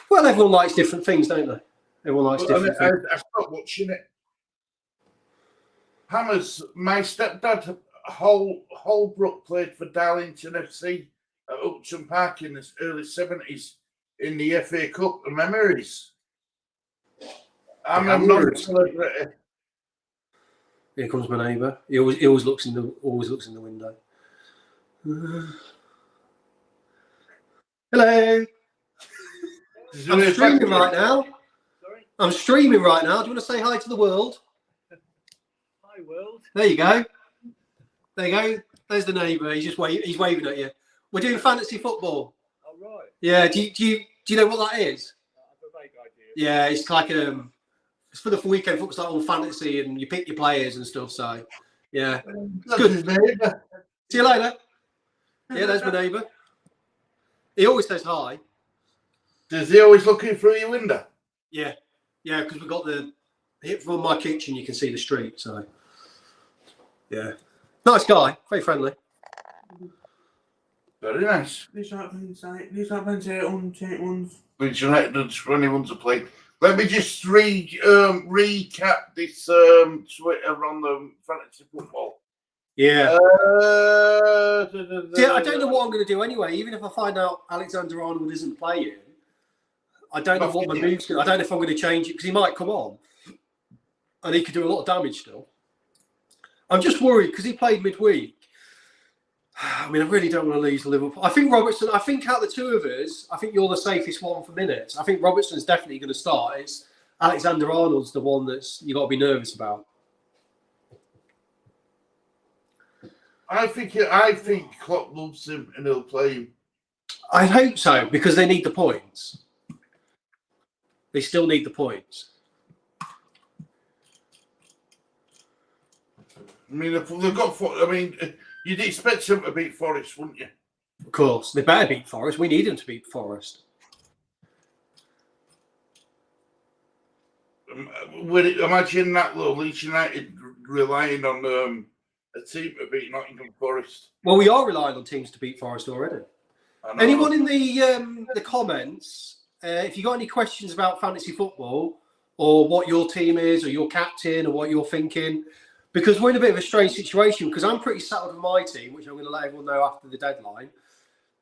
Well, everyone likes different things, don't they? Everyone likes different things. I stopped watching it. Hammers, my stepdad, Holbrook, played for Darlington FC at Upton Park in the early 70s in the FA Cup. Memories. I'm a non-celebrity. Here comes my neighbour. He always looks in the window. Hello. I'm streaming right now. Sorry? I'm streaming right now. Do you want to say hi to the world? Hi, world. There you go. There you go. There's the neighbour. He's waving at you. We're doing fantasy football. All right. Yeah. Do you know what that is? I have a vague idea. Yeah, it's like it's for the weekend football, it's like all fantasy, and you pick your players and stuff. So yeah, it's good. See you later. Yeah, there's my neighbour. He always says hi. Does he always looking through your window? Yeah, because we've got from my kitchen, you can see the street. So yeah, nice guy, very friendly. Very nice. These aren't plenty untamed ones. Which running ones to play. Let me just recap this Twitter on the fantasy football. Yeah. I don't know what I'm going to do anyway. Even if I find out Alexander Arnold isn't playing, I don't know what my move's going to. I don't know if I'm going to change it because he might come on and he could do a lot of damage still. I'm just worried because he played midweek. I mean, I really don't want to lose Liverpool. I think Robertson, out of the two of us, I think you're the safest one for minutes. I think Robertson's definitely going to start. It's Alexander Arnold's the one that's you got to be nervous about. I think Klopp loves him and he'll play him. I hope so, because they need the points. They still need the points. I mean, if they've got. I mean, you'd expect him to beat Forest, wouldn't you? Of course, they better beat Forest. We need them to beat Forest. Imagine that though, Leeds United relying on a team to beat Nottingham Forest. Well, we are relying on teams to beat Forest already. Anyone in the comments, if you got any questions about fantasy football or what your team is or your captain or what you're thinking, because we're in a bit of a strange situation because I'm pretty settled with my team, which I'm going to let everyone know after the deadline.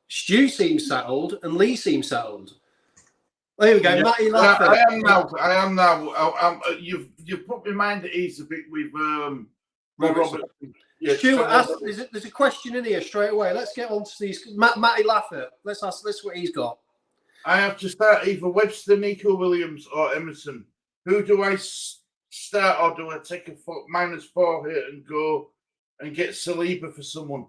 Stu seems settled and Lee seems settled. There we go, yeah. Matty Lafford. I am now. You've put my mind at ease a bit with Robert. Yeah, Stuart, there's a question in here straight away. Let's get on to these. Matty Lafford. Let's what he's got. I have to start either Webster, Nico Williams, or Emerson. Who do I start, or do I take a -4 here and go and get Saliba for someone?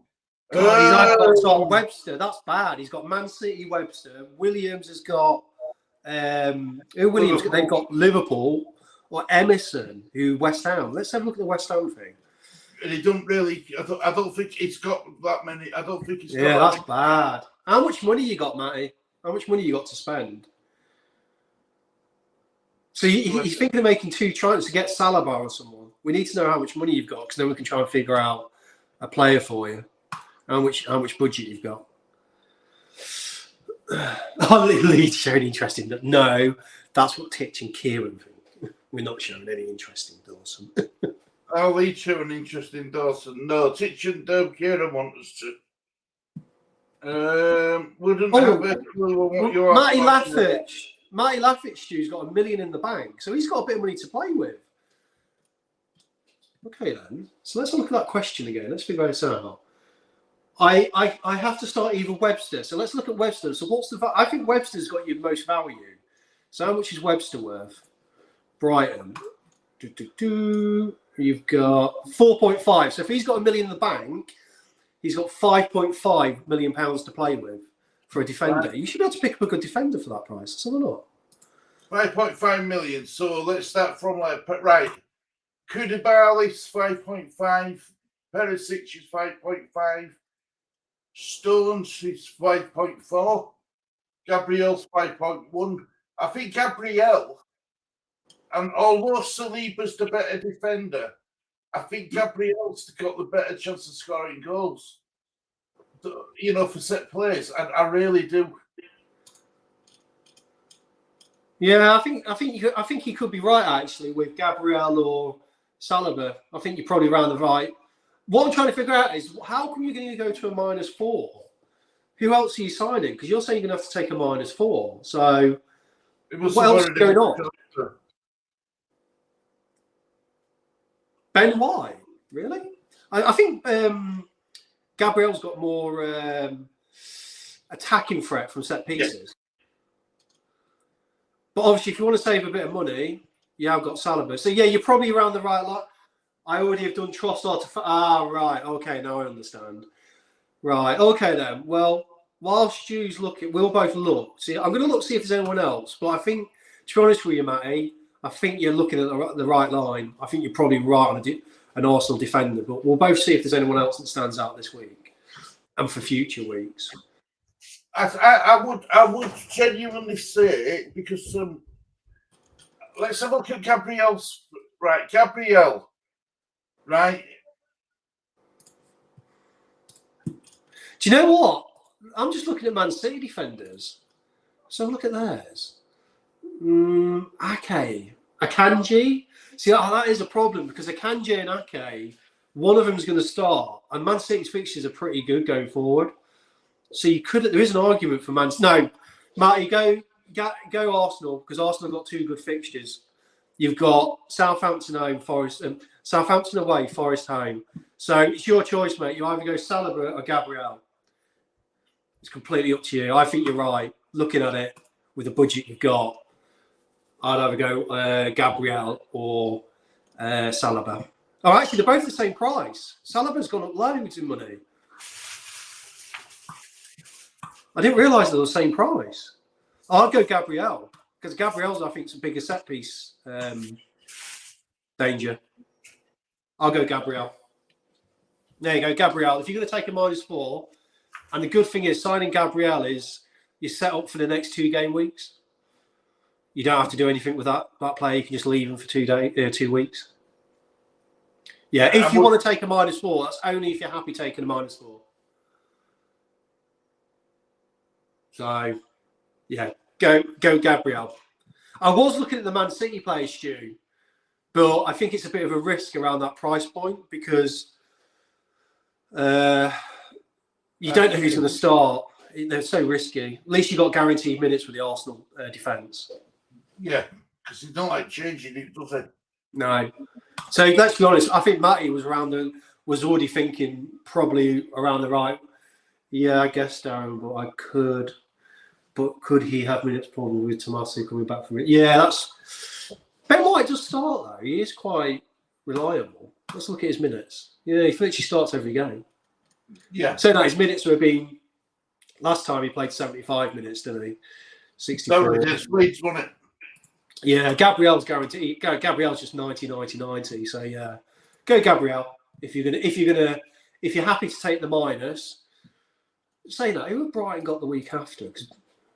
God, he's got Webster. That's bad. He's got Man City, Webster. Williams has got. Williams? They've got Liverpool or Emerson, who West Ham. Let's have a look at the West Ham thing. And he don't really. I don't think he's got that many. I don't think he's. Yeah, that's bad. How much money you got, Matty? How much money you got to spend? So he's thinking of making 2 transfers to get Saliba or someone. We need to know how much money you've got because then we can try and figure out a player for you. How much budget you've got? Leeds showing interest in that. No, that's what Titch and Kieran think. We're not showing any interest in Dawson. I'll lead to an interest in Dawson. No, Titch and Kieran want us to. Wouldn't have a clue on what you are. Matty Lafford, Stu's got $1 million in the bank, so he's got a bit of money to play with. Okay then, so let's look at that question again. Let's figure this out. I have to start either Webster. So let's look at Webster. So what's the? I think Webster's got you the most value. So how much is Webster worth? Brighton. You've got 4.5. So if he's got $1 million in the bank, he's got £5.5 million to play with for a defender. Right. You should be able to pick up a good defender for that price. So not 5.5 million. So let's start from right. Koulibaly's 5.5. Perisic is 5.5. Stones is 5.4. Gabriel's 5.1. I think Gabriel, and although Saliba's the better defender, I think Gabriel's got the better chance of scoring goals. You know, for set plays, I really do. Yeah, I think he could be right actually with Gabriel or Saliba. I think you're probably around the right. What I'm trying to figure out is how come you're going to go to a -4? Who else are you signing? Because you're saying you're going to have to take a -4. So what else is going on? Ben White, really? I think Gabriel's got more attacking threat from set pieces. Yeah. But obviously, if you want to save a bit of money, you have got Saliba. So yeah, you're probably around the right lot. I already have done Trossard to... right. Okay, now I understand. Right. Okay, then. Well, while Stu's looking, we'll both look. See, I'm going to look, see if there's anyone else. But I think, to be honest with you, Matty, I think you're looking at the right line. I think you're probably right on an Arsenal defender. But we'll both see if there's anyone else that stands out this week and for future weeks. I would genuinely say, because let's have a look at Gabriel's... Right, Gabriel... Right. Do you know what? I'm just looking at Man City defenders. So look at theirs. Ake. Akanji. See, that is a problem because Akanji and Ake, one of them is going to start. And Man City's fixtures are pretty good going forward. So there is an argument for Man City. No, Matty, go Arsenal because Arsenal have got 2 good fixtures. You've got Southampton home, Forest, Southampton away, Forest home. So it's your choice, mate. You either go Saliba or Gabriel. It's completely up to you. I think you're right. Looking at it with the budget you've got, I'd either go Gabriel or Saliba. Oh, actually, they're both the same price. Saliba's gone up loads in money. I didn't realise they were the same price. I'd go Gabriel, because Gabriel's, I think, is a bigger set piece danger. I'll go Gabriel. There you go, Gabriel. If you're going to take a -4, and the good thing is signing Gabriel is you're set up for the next 2 game weeks. You don't have to do anything with that player. You can just leave him for 2 weeks. Yeah, if you want to take a -4, that's only if you're happy taking a -4. So, yeah, go Gabriel. I was looking at the Man City players, Stu, but I think it's a bit of a risk around that price point because you don't know who's going to start. They're so risky. At least you got guaranteed minutes with the Arsenal defence. Yeah, because he don't like changing it, does he? No. So let's be honest. I think Matty was already thinking probably around the right. Yeah, I guess Darren, but I could. But could he have minutes problem with Tomasi coming back from it? Yeah, that's Ben White does start though. He is quite reliable. Let's look at his minutes. Yeah, he literally starts every game. Yeah. So that his minutes would have been last time he played 75 minutes, didn't he? 64. That was against Leeds, wasn't it? Yeah, Gabriel's guaranteed. Gabriel's just 90. So yeah, go Gabriel if you're happy to take the minus. Saying that, who have Brighton got the week after? Because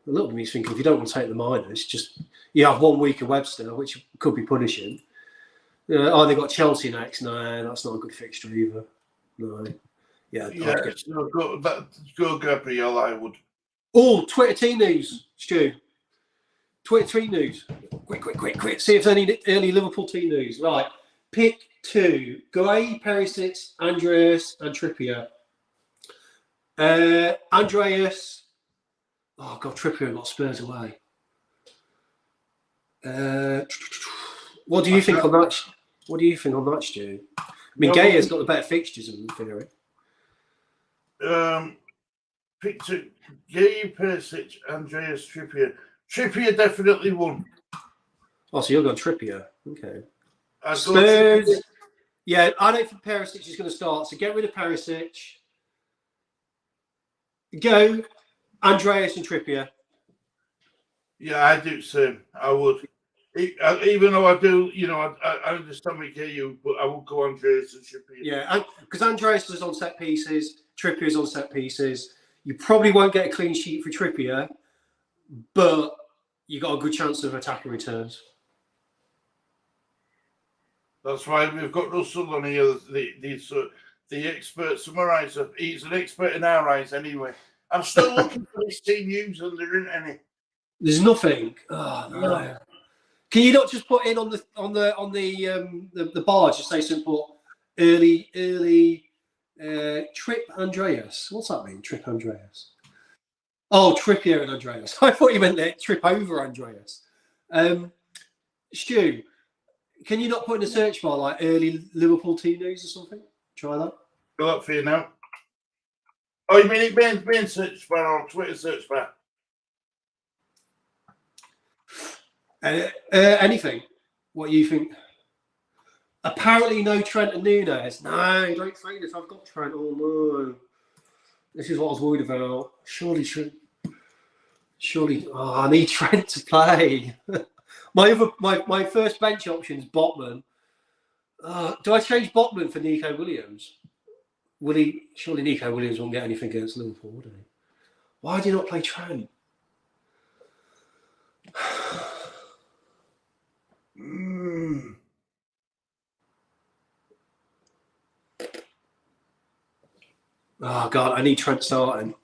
a little bit of me's thinking if you don't want to take the minus, just you have 1 week of Webster, which could be punishing. They got Chelsea next. No, that's not a good fixture either. No. Yeah. Go Gabriel, I would. Oh, Twitter team news, Stu. Twitter team news. Quick. See if there's any early Liverpool team news. Right. Pick 2. Gray, Perisic, Andreas, and Trippier. Andreas. Oh God, Trippier got Spurs away. What do you think on that? What do you think on that, Stu? I mean, Gaya's got the better fixtures in theory. Pick 2. Gay, Perisic, Andreas, Trippier. Trippier definitely won. Oh, so you're going Trippier. Okay. Spurs. Yeah, I don't think Perisic is going to start. So get rid of Perisic. Go Andreas and Trippier. Yeah, I do same. I would. Even though I do, I understand we get you, but I would go Andreas and Trippier. Yeah, because Andreas is on set pieces, Trippier is on set pieces. You probably won't get a clean sheet for Trippier, but you got a good chance of attacking returns. That's why we've got Russell on here, the expert summariser. He's an expert in our eyes anyway. I'm still looking for this team news and there isn't any. There's nothing. Oh no. Can you not just put in on the bar, just say simple early Trip Andreas? What's that mean? Trip Andreas. Oh, Trippier and Andreas. I thought you meant trip over Andreas. Stu, can you not put in a search bar like early Liverpool team news or something? Try that. Go up for you now. Oh, you mean it being search bar or Twitter search bar? Anything? What you think? Apparently, no Trent and Nunes. No, don't say this. I've got Trent. Oh no, this is what I was worried about. Surely, I need Trent to play. my first bench option is Botman. Do I change Botman for Nico Williams? Surely Nico Williams won't get anything against Liverpool, would he? Why do you not play Trent? Oh God, I need Trent starting.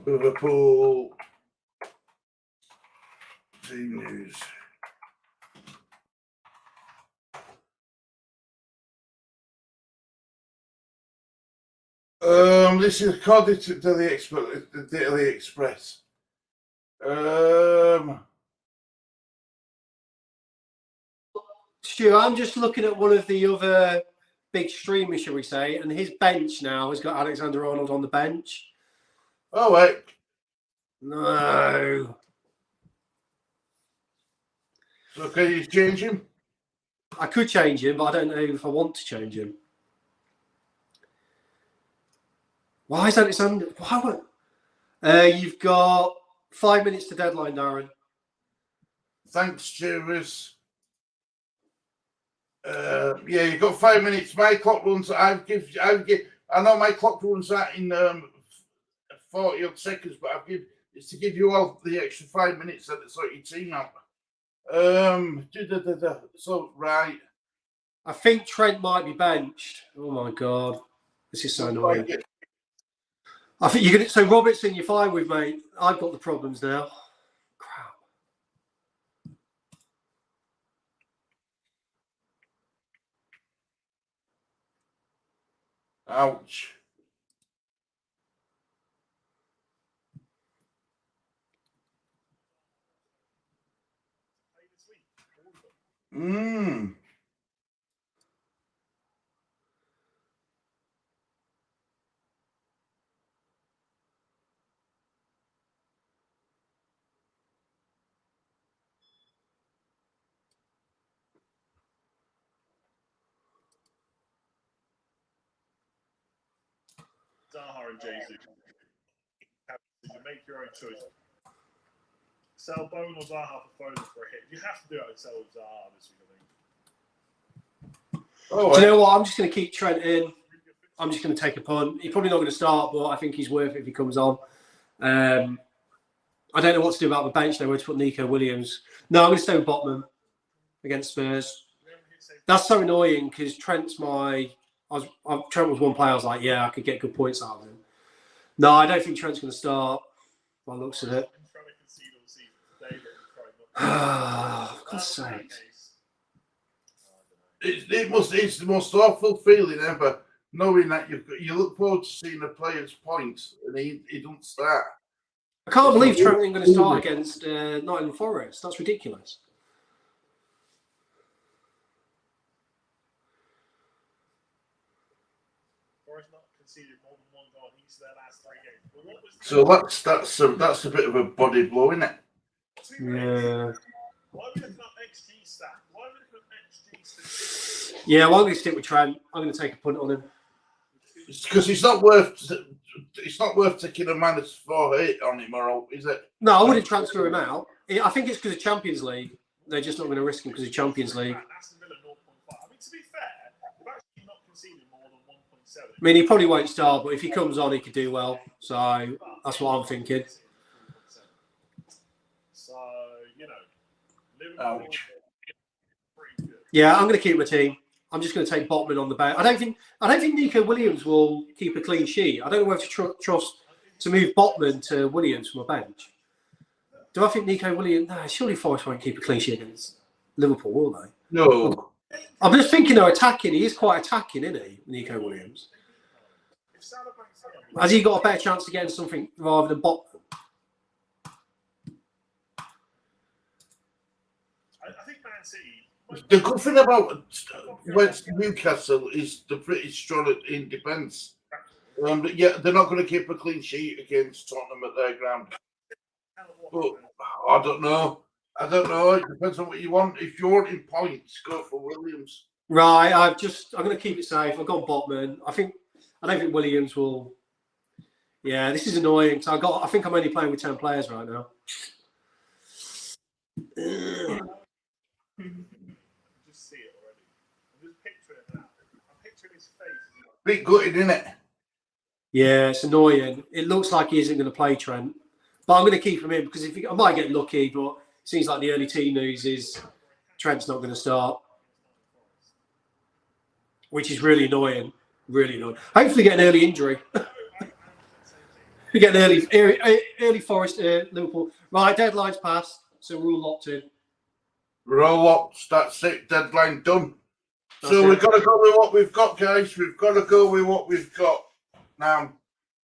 Liverpool team news. This is according to the Daily Express. Stu, I'm just looking at one of the other big streamers, shall we say, and his bench now has got Alexander Arnold on the bench. Oh wait. No. So can you change him? I could change him, but I don't know if I want to change him. Why is Alexander? You've got 5 minutes to deadline, Darren. Thanks, Jervis. Yeah, you've got 5 minutes. My clock runs. I know my clock runs out in 40 odd seconds, but it's to give you all the extra 5 minutes that sort your team out. So right. I think Trent might be benched. Oh my god, this is so annoying. I think you're gonna. So Robertson, you're fine with, mate. I've got the problems now. Crap. Ouch. Mmm. Zaha and Jesus. You make your own choice. Sell Bone or Zaha for Foden for a hit. You have to do it and sell Zaha this week, I think. Oh, do you know what? I'm just going to keep Trent in. I'm just going to take a punt. He's probably not going to start, but I think he's worth it if he comes on. I don't know what to do about the bench though. Where to put Nico Williams? No, I'm going to stay with Botman against Spurs. That's so annoying because Trent was one player. I was like, yeah, I could get good points out of him. No, I don't think Trent's going to start. By the looks of it. For God's sake. It's the most awful feeling ever, knowing that you look forward to seeing a player's points and he doesn't start. I can't believe Trent ain't going to start against Nottingham Forest. That's ridiculous. So that's a bit of a body blow, isn't it? Yeah. Yeah, well, I'm going to stick with Trent. I'm going to take a punt on him because it's not worth taking a -4 hit on him, or is it? No, I wouldn't transfer him out. I think it's because of Champions League. They're just not going to risk him because of Champions League. I mean, he probably won't start, but if he comes on, he could do well. So that's what I'm thinking. So, you know, Ouch. Yeah, I'm going to keep my team. I'm just going to take Botman on the bench. I don't think Nico Williams will keep a clean sheet. I don't know whether to trust to move Botman to Williams from a bench. Do I think Nico Williams? No, surely Forest won't keep a clean sheet against Liverpool, will they? No. I'm just thinking they're attacking. He is quite attacking, isn't he, Nico Williams? Has he got a better chance of getting something rather than Botman? I think Man City. The good thing about West Newcastle is they're pretty strong in defence. Yeah, they're not going to keep a clean sheet against Tottenham at their ground. But I don't know. It depends on what you want. If you're wanting points, go for Williams. Right. I'm going to keep it safe. I've got Botman. I don't think Williams will. Yeah, this is annoying. So I think I'm only playing with 10 players right now. Just see it already. I'm just picturing it now. I'm picturing his face. Bit gutted, isn't it? Yeah, it's annoying. It looks like he isn't going to play Trent, but I'm going to keep him in because I might get lucky. But it seems like the early team news is Trent's not going to start, which is really annoying. Really annoying. Hopefully, get an early injury. We get an early Forest Liverpool. Right, deadline's passed, so we're all locked in. We're all locked. That's it. Deadline done. That's so it. we've got to go with what we've got, guys. We've got to go with what we've got. Now,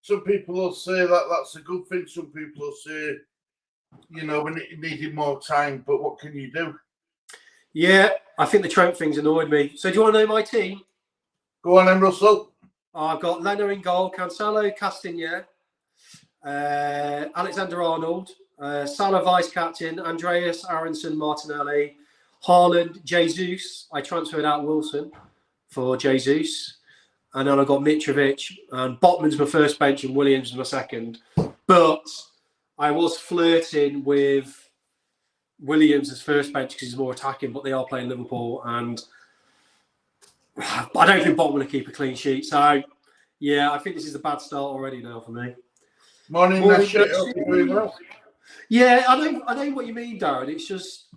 some people will say that that's a good thing. Some people will say, we needed more time. But what can you do? Yeah, I think the Trent thing's annoyed me. So do you want to know my team? Go on, then, Russell. I've got Leno in goal, Cancelo, Castagna, Alexander-Arnold, Salah vice-captain, Andreas, Aronson, Martinelli, Haaland, Jesus. I transferred out Wilson for Jesus. And then I've got Mitrovic, and Botman's my first bench and Williams my second. But I was flirting with Williams as first bench because he's more attacking, but they are playing Liverpool. And I don't think Botman will keep a clean sheet. So, yeah, I think this is a bad start already now for me. Morning, Nasha. Hope you're doing well. Yeah, I know what you mean, Darren. It's just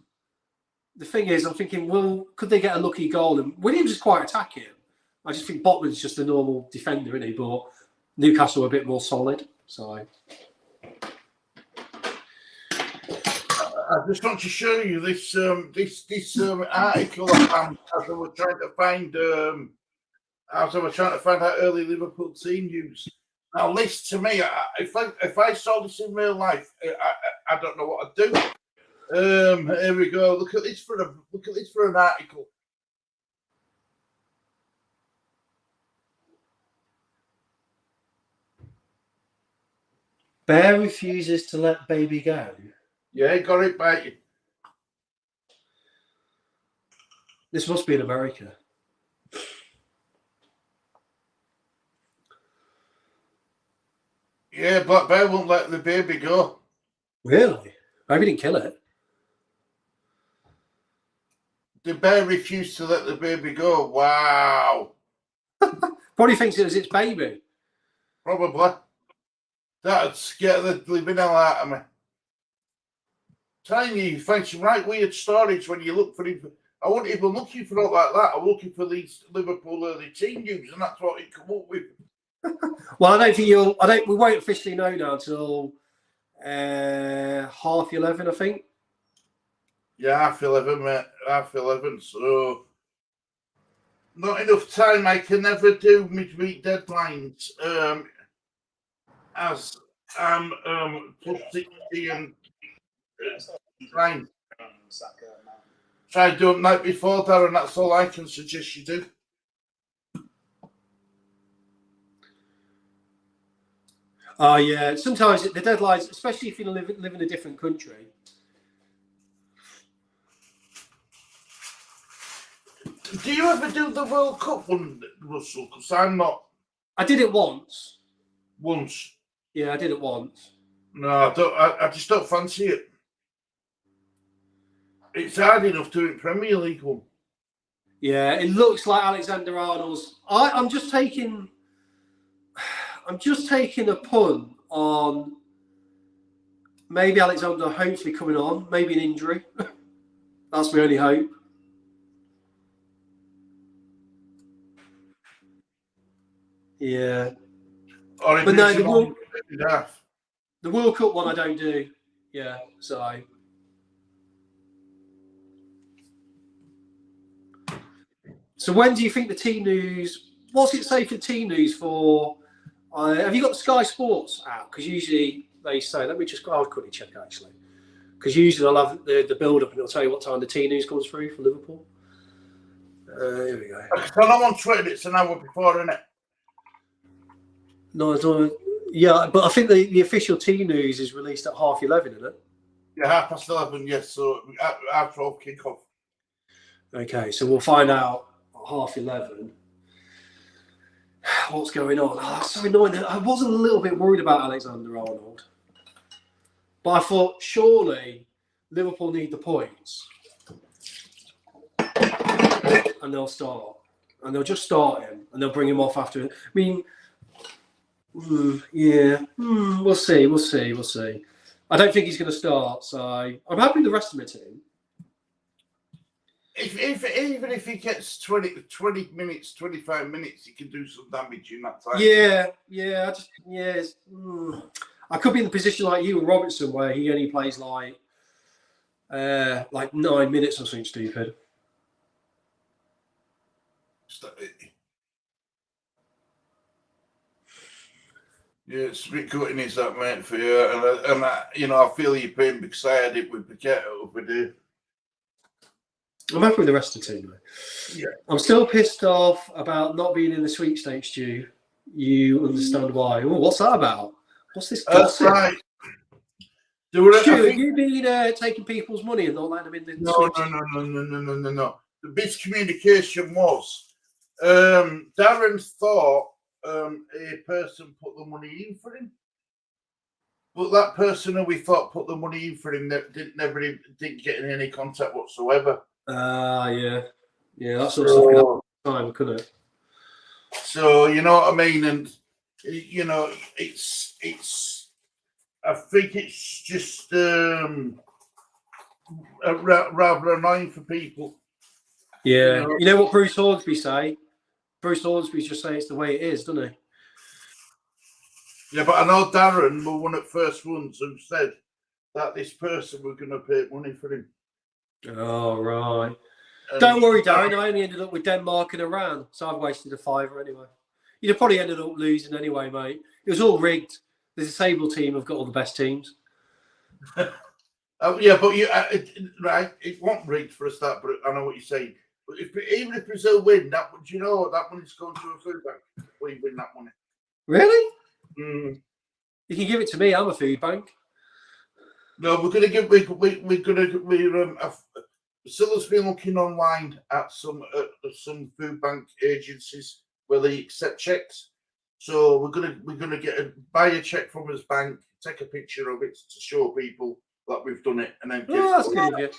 the thing is, I'm thinking, well, could they get a lucky goal? And Williams is quite attacking. I just think Botman's just a normal defender, isn't he? But Newcastle are a bit more solid. So I just want to show you this article as I was trying to find out early Liverpool team news. Now, this to me, if I saw this in real life, I don't know what I'd do. Here we go. Look at this for an article. Bear refuses to let baby go. Yeah, got it back. This must be in America. Yeah, Black Bear won't let the baby go. Really? Maybe didn't kill it. The bear refused to let the baby go. Wow. Probably thinks it was its baby. Probably. That'd scare the living hell out of me. Telling you find some right weird stories when you look for him. I wasn't even looking for it like that. I was looking for these Liverpool early team news, and that's what he come up with. Well, we won't officially know now until 11:30, I think. Yeah, 11:30, mate. 11:30. So not enough time. I can never do midweek deadlines. As I'm plus 60 and fine. Try do it night before, Darren. That's all I can suggest you do. Oh, yeah. Sometimes the deadlines, especially if you live in a different country. Do you ever do the World Cup one, Russell? Because I'm not. I did it once. Once. Yeah, I did it once. No, I don't. I just don't fancy it. It's hard enough doing Premier League one. Yeah, it looks like Alexander-Arnold's. I'm just taking a punt on maybe Alexander hopefully coming on, maybe an injury. That's my only hope. Yeah. But no, the World Cup one I don't do. Yeah, so. So when do you think the team news? What's it say for team news for? Have you got the Sky Sports app? Because usually they say. I'll quickly check actually. Because usually I'll have the build up and it'll tell you what time the team news comes through for Liverpool. Here we go. So I'm on Twitter. It's an hour before, isn't it? No, it's not. Yeah, but I think the official team news is released at 11:30, isn't it? Yeah, 11:30. Yes. So at 12 kickoff. Okay, so we'll find out at 11:30 what's going on. Oh, that's so annoying. I was a little bit worried about Alexander-Arnold, but I thought surely Liverpool need the points, and they'll start, and they'll just start him, and they'll bring him off after. I mean. We'll see. I don't think he's going to start, so I'm happy with the rest of my team. Even if he gets 20 minutes, 25 minutes, he can do some damage in that time. I could be in the position like you and Robertson, where he only plays like 9 minutes or something stupid. Yeah, it's a bit gutting, is that, mate, for you? And I feel your pain because I had it with Paquette over there. I'm happy with the rest of the team, mate. Yeah. I'm still pissed off about not being in the sweepstakes, Stu. You understand why. Oh, what's that about? What's this That's gossip? right. I Stu, have think, you been taking people's money and not letting them in the no. sweepstakes? The miscommunication was Darren thought a person put the money in for him. But that person who we thought put the money in for him didn't get in any contact whatsoever. Yeah. Yeah, that sort of stuff can happen all the time, couldn't it? So you know what I mean, and it's. I think it's just rather annoying for people. Yeah. You know what Bruce Hornsby say? Bruce Hornsby's just saying it's the way it is, doesn't he? Yeah, but I know Darren was one of the first ones who said that this person was going to pay money for him. Oh, right. And Don't worry, Darren. I only ended up with Denmark and Iran, so I've wasted a fiver anyway. You'd have probably ended up losing anyway, mate. It was all rigged. The disabled team have got all the best teams. Yeah, but right, it won't rigged for a start, but I know what you're saying. But even if Brazil win, that money's going to a food bank. We win that money. Really? Mm. You can give it to me. I'm a food bank. No, we're going to give. Priscilla's been looking online at some food bank agencies where they accept checks. So we're gonna buy a check from his bank, take a picture of it to show people that we've done it, and then. That's good of you.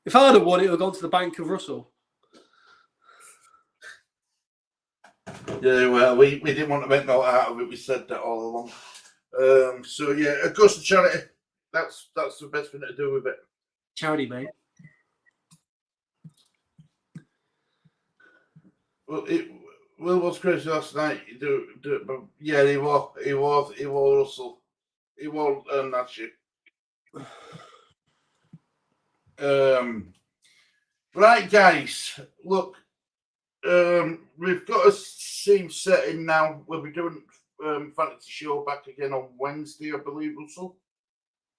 If I'd have won, it would have gone to the Bank of Russell. Yeah, well, we didn't want to make no out of it. We said that all along. So yeah, it goes to charity. That's the best thing to do with it. Charity, mate. Well, Will was crazy last night. But yeah, he was Russell. He was that shit. Right, guys. Look, we've got a team setting now. We'll be doing fantasy show back again on Wednesday, I believe, Russell.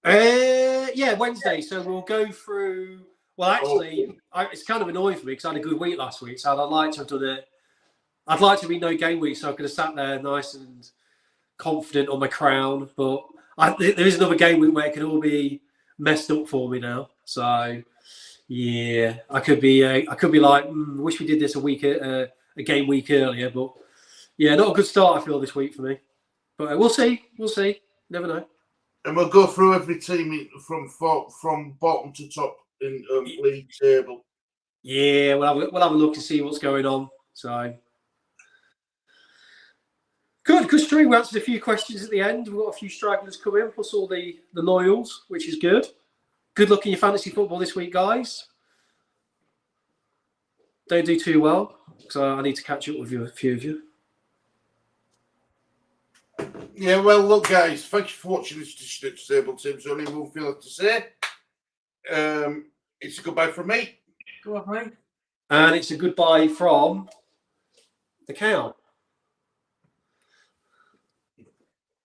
Yeah, Wednesday. So we'll go through. Well, actually, it's kind of annoying for me because I had a good week last week, so I'd like to have done it. I'd like to be no game week, so I could have sat there nice and confident on my crown. But there is another game week where it can all be messed up for me now. So yeah, I could be like, wish we did this a game week earlier. But yeah, not a good start. I feel this week for me. But we'll see. Never know. And we'll go through every team from bottom to top in league table. Yeah, we'll have a look to see what's going on. So good stream. We answered a few questions at the end. We've got a few stragglers come in, plus all the loyals, which is good. Good luck in your fantasy football this week, guys. Don't do too well, because I need to catch up with you, a few of you. Yeah, well, look, guys, thank you for watching this disabled teams. Only one thing to say. It's a goodbye from me. Go on, mate. And it's a goodbye from the cow.